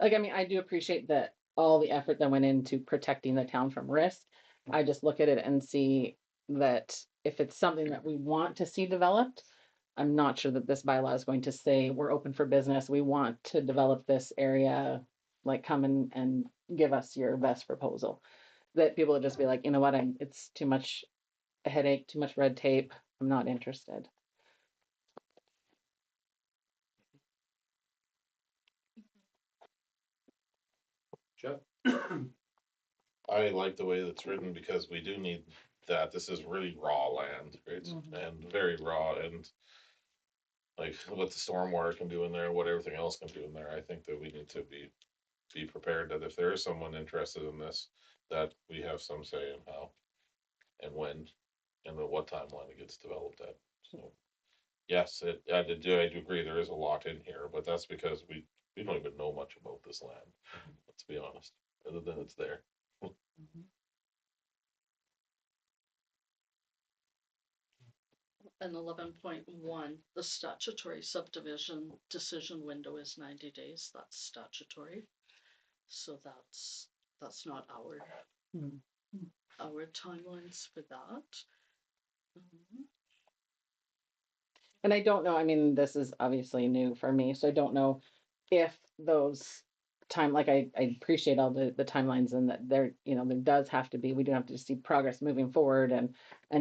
Like, I mean, I do appreciate that all the effort that went into protecting the town from risk. I just look at it and see that if it's something that we want to see developed, I'm not sure that this bylaw is going to say we're open for business. We want to develop this area, like come and give us your best proposal. That people would just be like, you know what, it's too much a headache, too much red tape. I'm not interested. Jeff? I like the way that's written because we do need that. This is really raw land, right? And very raw, and like what the stormwater can do in there, what everything else can do in there. I think that we need to be prepared that if there is someone interested in this, that we have some say in how and when and at what timeline it gets developed at. So yes, I do agree there is a lot in here, but that's because we don't even know much about this land. Let's be honest, other than it's there. And 11.1, the statutory subdivision decision window is 90 days. That's statutory. So that's not our timelines for that. And I don't know, I mean, this is obviously new for me, so I don't know if those like I appreciate all the timelines and that there does have to be, we do have to see progress moving forward and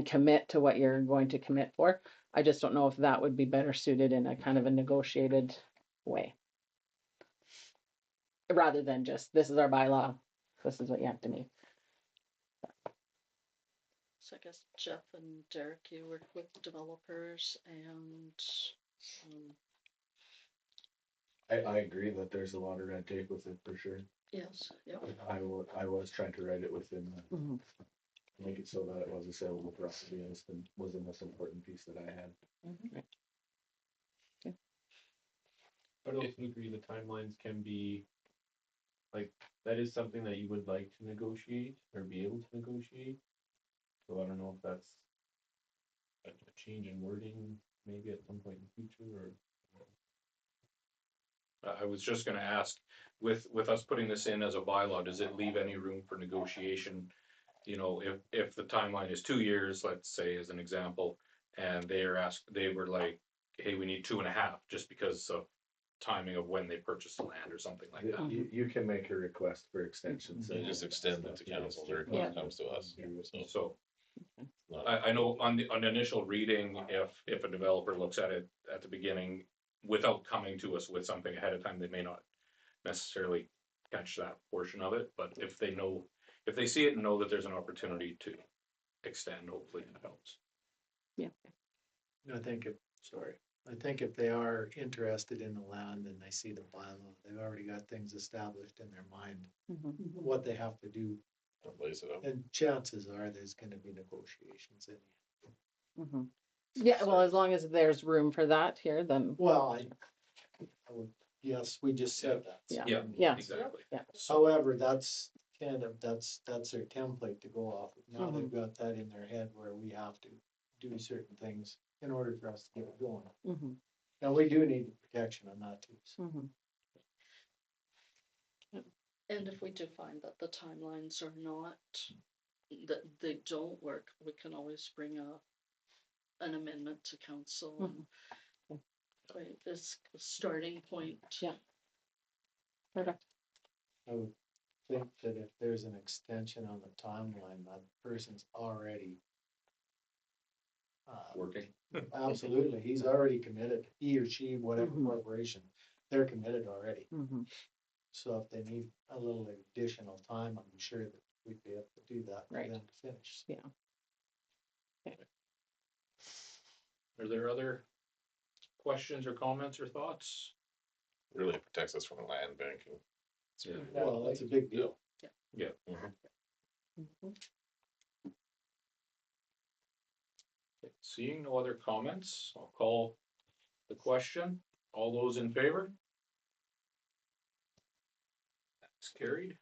commit to what you're going to commit for. I just don't know if that would be better suited in a kind of a negotiated way. Rather than just, this is our bylaw, this is what you have to meet. So I guess Jeff and Derek, you work with developers and I agree that there's a lot of red tape with it for sure. yes, yeah. I was trying to write it within make it so that it was a saleable property and was the most important piece that I had. I'd also agree the timelines can be, like, that is something that you would like to negotiate or be able to negotiate. So I don't know if that's a change in wording, maybe at some point in the future, or. I was just gonna ask, with us putting this in as a bylaw, does it leave any room for negotiation? You know, if the timeline is 2 years, let's say as an example, and they were like, hey, we need 2.5, just because of timing of when they purchased the land or something like that. You can make a request for extensions. They just extend it to council, their Yeah. request comes to us. So, So not- I know on the initial reading, if a developer looks at it at the beginning without coming to us with something ahead of time, they may not necessarily catch that portion of it, but if they see it and know that there's an opportunity to extend, hopefully it helps. I think if they are interested in the land and they see the bylaw, they've already got things established in their mind, what they have to do. lays it out. And chances are there's gonna be negotiations in. Yeah, well, as long as there's room for that here, then, Well, yes, we just said that. Yeah. Yeah, exactly. However, that's that's their template to go off of. Now they've got that in their head where we have to do certain things in order for us to get it going. Now, we do need protection on that too. So. And if we do find that the timelines are not, that they don't work, we can always bring an amendment to council. Right, this starting point. Yeah. Perfect. I would think that if there's an extension on the timeline, that person's already. Working. Absolutely, he's already committed, he or she, whatever corporation, they're committed already. So if they need a little additional time, I'm sure that we'd be able to do that for Right. them to finish. Yeah. Are there other questions or comments or thoughts? Really protects us from land banking. Well, that's a big deal. Yeah. Seeing no other comments, I'll call the question. All those in favor? That's carried.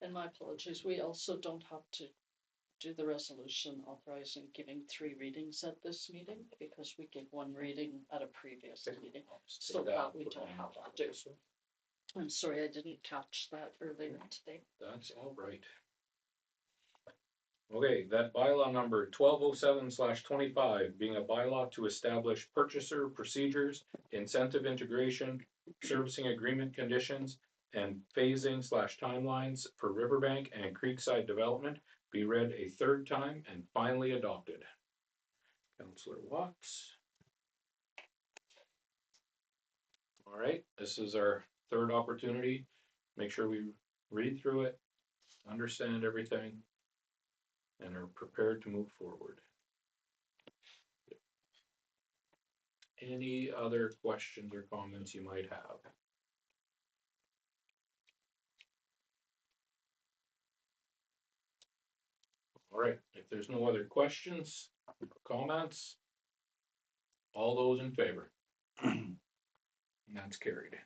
And my apologies, we also don't have to do the resolution authorizing giving 3 readings at this meeting, because we gave 1 reading at a previous meeting. So that we don't have to do. I'm sorry, I didn't catch that earlier today. That's all right. Okay, that bylaw number 1207/25 being a bylaw to establish purchaser procedures, incentive integration, servicing agreement conditions, and phasing/timelines for Riverbank and Creekside development be read a 3rd time and finally adopted. Councillor Watts. All right, this is our 3rd opportunity. Make sure we read through it, understand everything, and are prepared to move forward. Any other questions or comments you might have? All right, if there's no other questions, comments, all those in favor? And that's carried.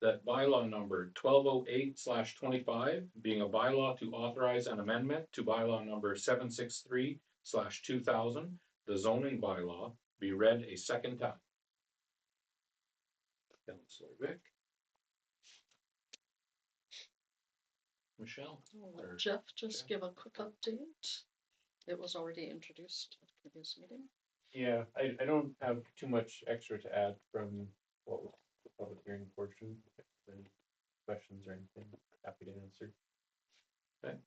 That bylaw number 1208/25 being a bylaw to authorize an amendment to bylaw number 763/2000, the zoning bylaw, be read a 2nd time. Councillor Vic. Michelle? Or Jeff, just give a quick update. It was already introduced at the previous meeting. Yeah, I don't have too much extra to add from what was the public hearing portion. If there's any questions or anything, happy to answer. Okay.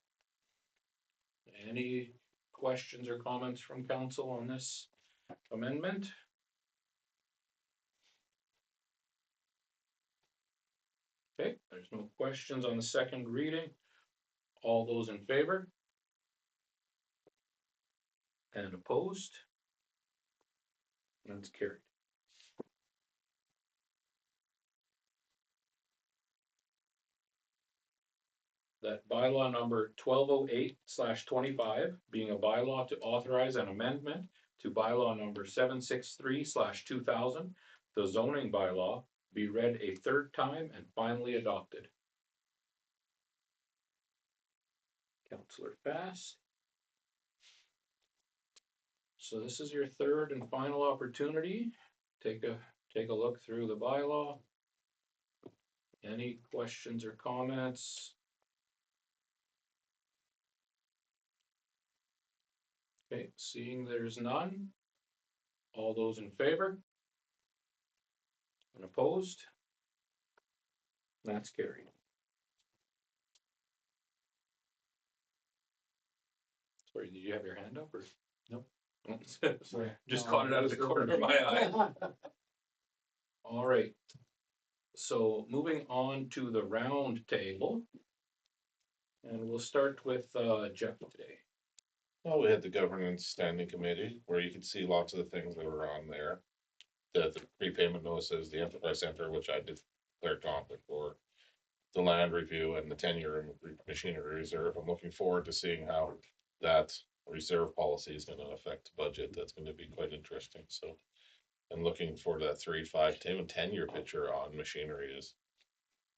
Any questions or comments from council on this amendment? Okay, there's no questions on the 2nd reading. All those in favor? And opposed? That's carried. that bylaw number 1208/25, being a bylaw to authorize an amendment to bylaw number 763/2000, the zoning bylaw, be read a third time and finally adopted. Councillor Fast. So this is your third and final opportunity. Take a look through the bylaw. Any questions or comments? Okay, seeing there's none. All those in favor? And opposed? That's carried. Sorry, did you have your hand up or? Nope. Sorry, just caught it out of the corner of my eye. All right. So moving on to the round table. And we'll start with Jeff today. Well, we had the governance standing committee where you could see lots of the things that were on there. The prepayment notices, the enterprise center, which I declared conflict for, the land review and the 10-year machinery reserve. I'm looking forward to seeing how that reserve policy is going to affect the budget. That's going to be quite interesting. So I'm looking for that 3, 5, 10, and 10-year picture on machinery is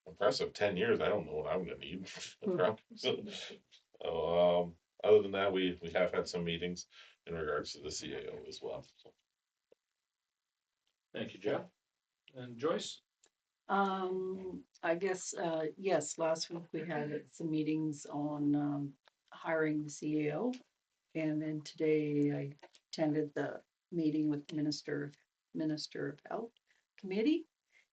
impressive. 10 years, I don't know what I'm going to need. So, other than that, we have had some meetings in regards to the CAO as well. So. Thank you, Jeff. And Joyce? I guess, yes, last week we had some meetings on, hiring the CEO. And then today I attended the meeting with the Minister of Health Committee.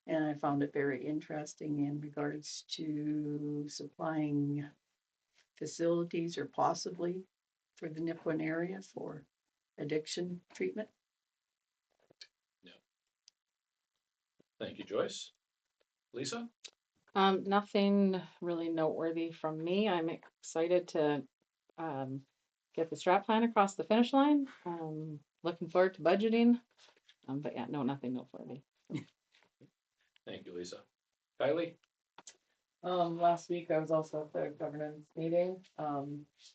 And I found it very interesting in regards to supplying facilities or possibly for the Nipawin area for addiction treatment. Thank you, Joyce. Lisa? Nothing really noteworthy from me. I'm excited to get the strat plan across the finish line. Looking forward to budgeting. But yeah, no, nothing noteworthy. Thank you, Lisa. Kylie? Last week I was also at the governance meeting,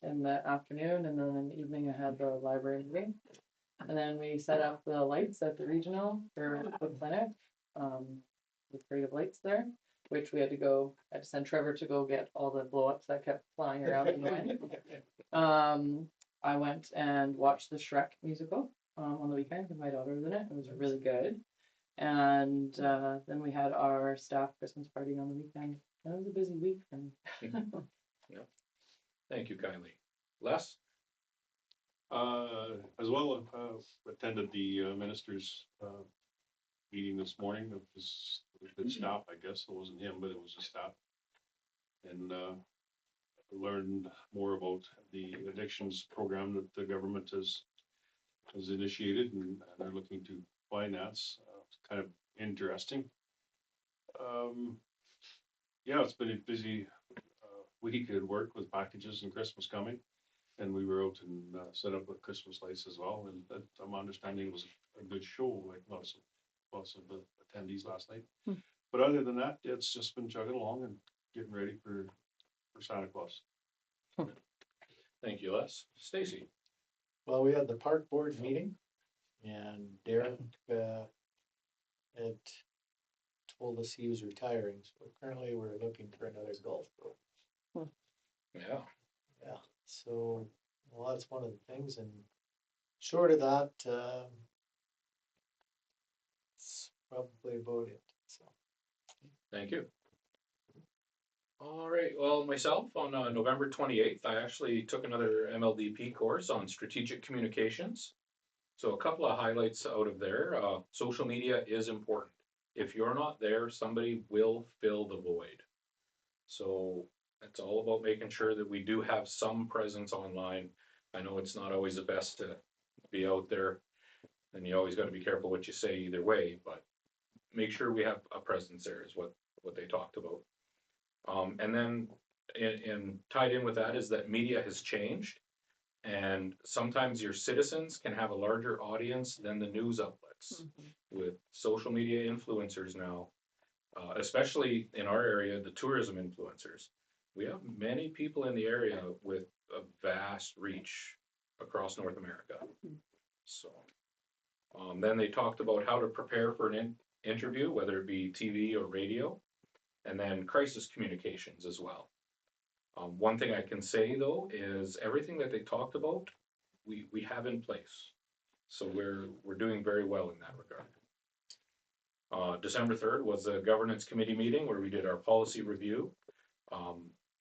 in the afternoon, and then in the evening I had the library meeting. And then we set up the lights at the regional for the clinic, with creative lights there, which I had to send Trevor to go get all the blow ups that kept flying around in the wind. I went and watched the Shrek musical, on the weekend because my daughter was in it. It was really good. And then we had our staff Christmas party on the weekend. It was a busy week. Yeah. Thank you, Kylie. Les? As well, attended the ministers' meeting this morning. It was a good staff, I guess. It wasn't him, but it was a staff. And learned more about the addictions program that the government has initiated, and they're looking to finance. It's kind of interesting. Yeah, it's been a busy week at work with packages and Christmas coming. And we were out and set up with Christmas lights as well. And that, I'm understanding it was a good show, like lots of the attendees last night. But other than that, it's just been chugging along and getting ready for Santa Claus. Thank you, Les. Stacy? Well, we had the park board meeting and Derek had told us he was retiring. So currently we're looking for another golf pro. Yeah. Yeah, so, well, that's one of the things, and short of that, it's probably about it, so. Thank you. All right, well, myself, on November 28th, I actually took another MLDP course on strategic communications. So a couple of highlights out of there. Social media is important. If you're not there, somebody will fill the void. So it's all about making sure that we do have some presence online. I know it's not always the best to be out there, and you always got to be careful what you say either way, but make sure we have a presence there is what they talked about. And then in tied in with that is that media has changed, and sometimes your citizens can have a larger audience than the news outlets. With social media influencers now, especially in our area, the tourism influencers. we have many people in the area with a vast reach across North America. So, then they talked about how to prepare for an interview, whether it be TV or radio, and then crisis communications as well. One thing I can say though is everything that they talked about, we have in place. So we're doing very well in that regard. December 3rd was a governance committee meeting where we did our policy review.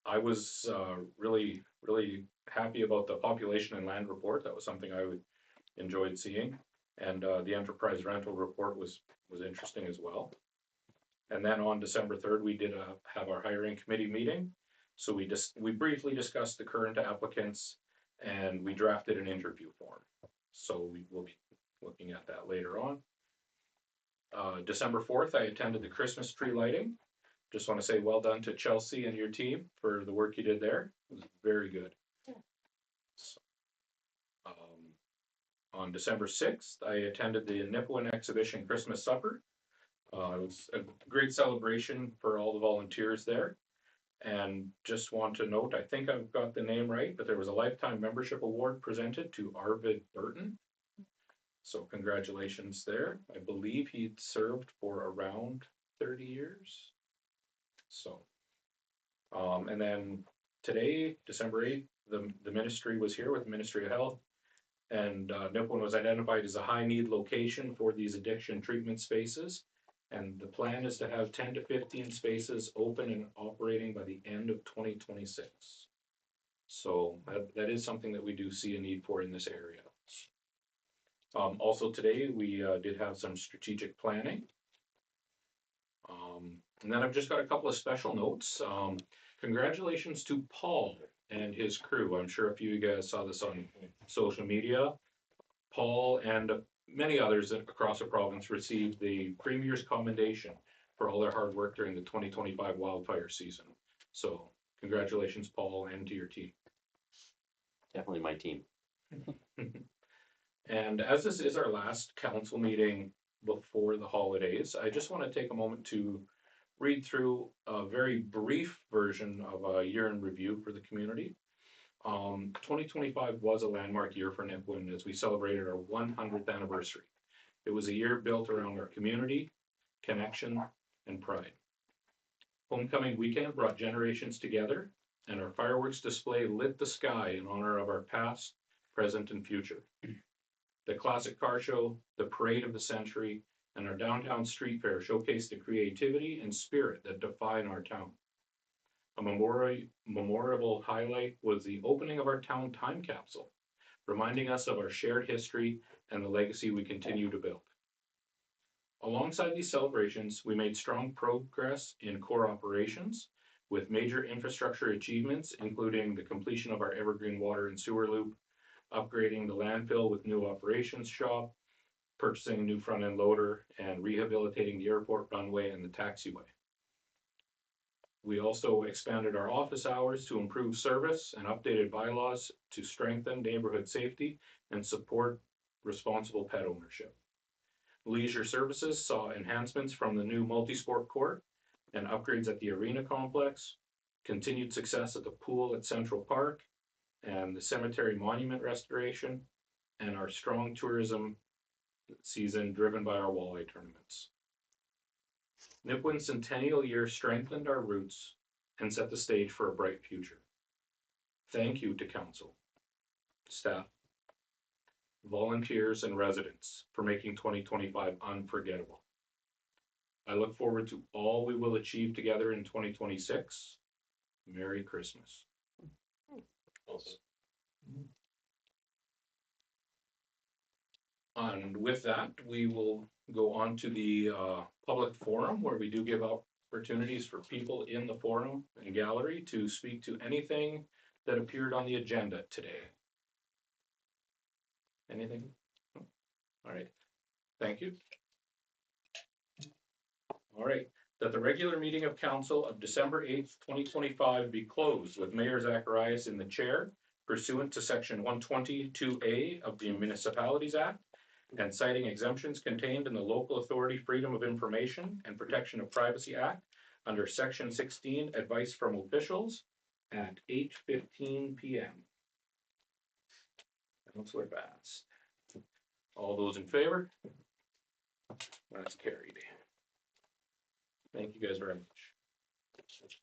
I was really happy about the population and land report. That was something I enjoyed seeing. And the enterprise rental report was interesting as well. And then on December 3rd, we did have our hiring committee meeting. So we briefly discussed the current applicants and we drafted an interview form. So we will be looking at that later on. December 4th, I attended the Christmas tree lighting. Just want to say well done to Chelsea and your team for the work you did there. It was very good. So, on December 6th, I attended the Nipawin exhibition Christmas supper. It was a great celebration for all the volunteers there. And just want to note, I think I've got the name right, but there was a lifetime membership award presented to Arvid Burton. So congratulations there. I believe he'd served for around 30 years. So, and then today, December 8th, the ministry was here with the Ministry of Health, and Nipawin was identified as a high need location for these addiction treatment spaces. And the plan is to have 10 to 15 spaces open and operating by the end of 2026. So that is something that we do see a need for in this area. Also today, we did have some strategic planning. And then I've just got a couple of special notes. Congratulations to Paul and his crew. I'm sure a few of you guys saw this on social media. Paul and many others across the province received the Premier's Commendation for all their hard work during the 2025 wildfire season. So congratulations, Paul, and to your team. Definitely my team. And as this is our last council meeting before the holidays, I just want to take a moment to read through a very brief version of a year in review for the community. 2025 was a landmark year for Nipawin as we celebrated our 100th anniversary. It was a year built around our community, connection, and pride. Homecoming weekend brought generations together, and our fireworks display lit the sky in honor of our past, present, and future. The classic car show, the parade of the century, and our downtown street fair showcased the creativity and spirit that define our town. A memorable highlight was the opening of our town time capsule, reminding us of our shared history and the legacy we continue to build. Alongside these celebrations, we made strong progress in core operations with major infrastructure achievements, including the completion of our Evergreen Water and Sewer Loop, upgrading the landfill with new operations shop, purchasing a new front-end loader, and rehabilitating the airport runway and the taxiway. We also expanded our office hours to improve service and updated bylaws to strengthen neighborhood safety and support responsible pet ownership. Leisure services saw enhancements from the new multi-sport court and upgrades at the arena complex, continued success at the pool at Central Park, and the cemetery monument restoration, and our strong tourism season driven by our walleye tournaments. Nipawin's centennial year strengthened our roots and set the stage for a bright future. Thank you to council, staff, volunteers, and residents for making 2025 unforgettable. I look forward to all we will achieve together in 2026. Merry Christmas. And with that, we will go on to the public forum where we do give opportunities for people in the forum and gallery to speak to anything that appeared on the agenda today. Anything? All right. Thank you. All right. That the regular meeting of council of December 8th, 2025 be closed with Mayor Zacharias in the chair pursuant to section 122A of the Municipalities Act and citing exemptions contained in the Local Authority Freedom of Information and Protection of Privacy Act under section 16, advice from officials, at 8:15 PM. Councillor Bass. All those in favor? That's carried. Thank you guys very much.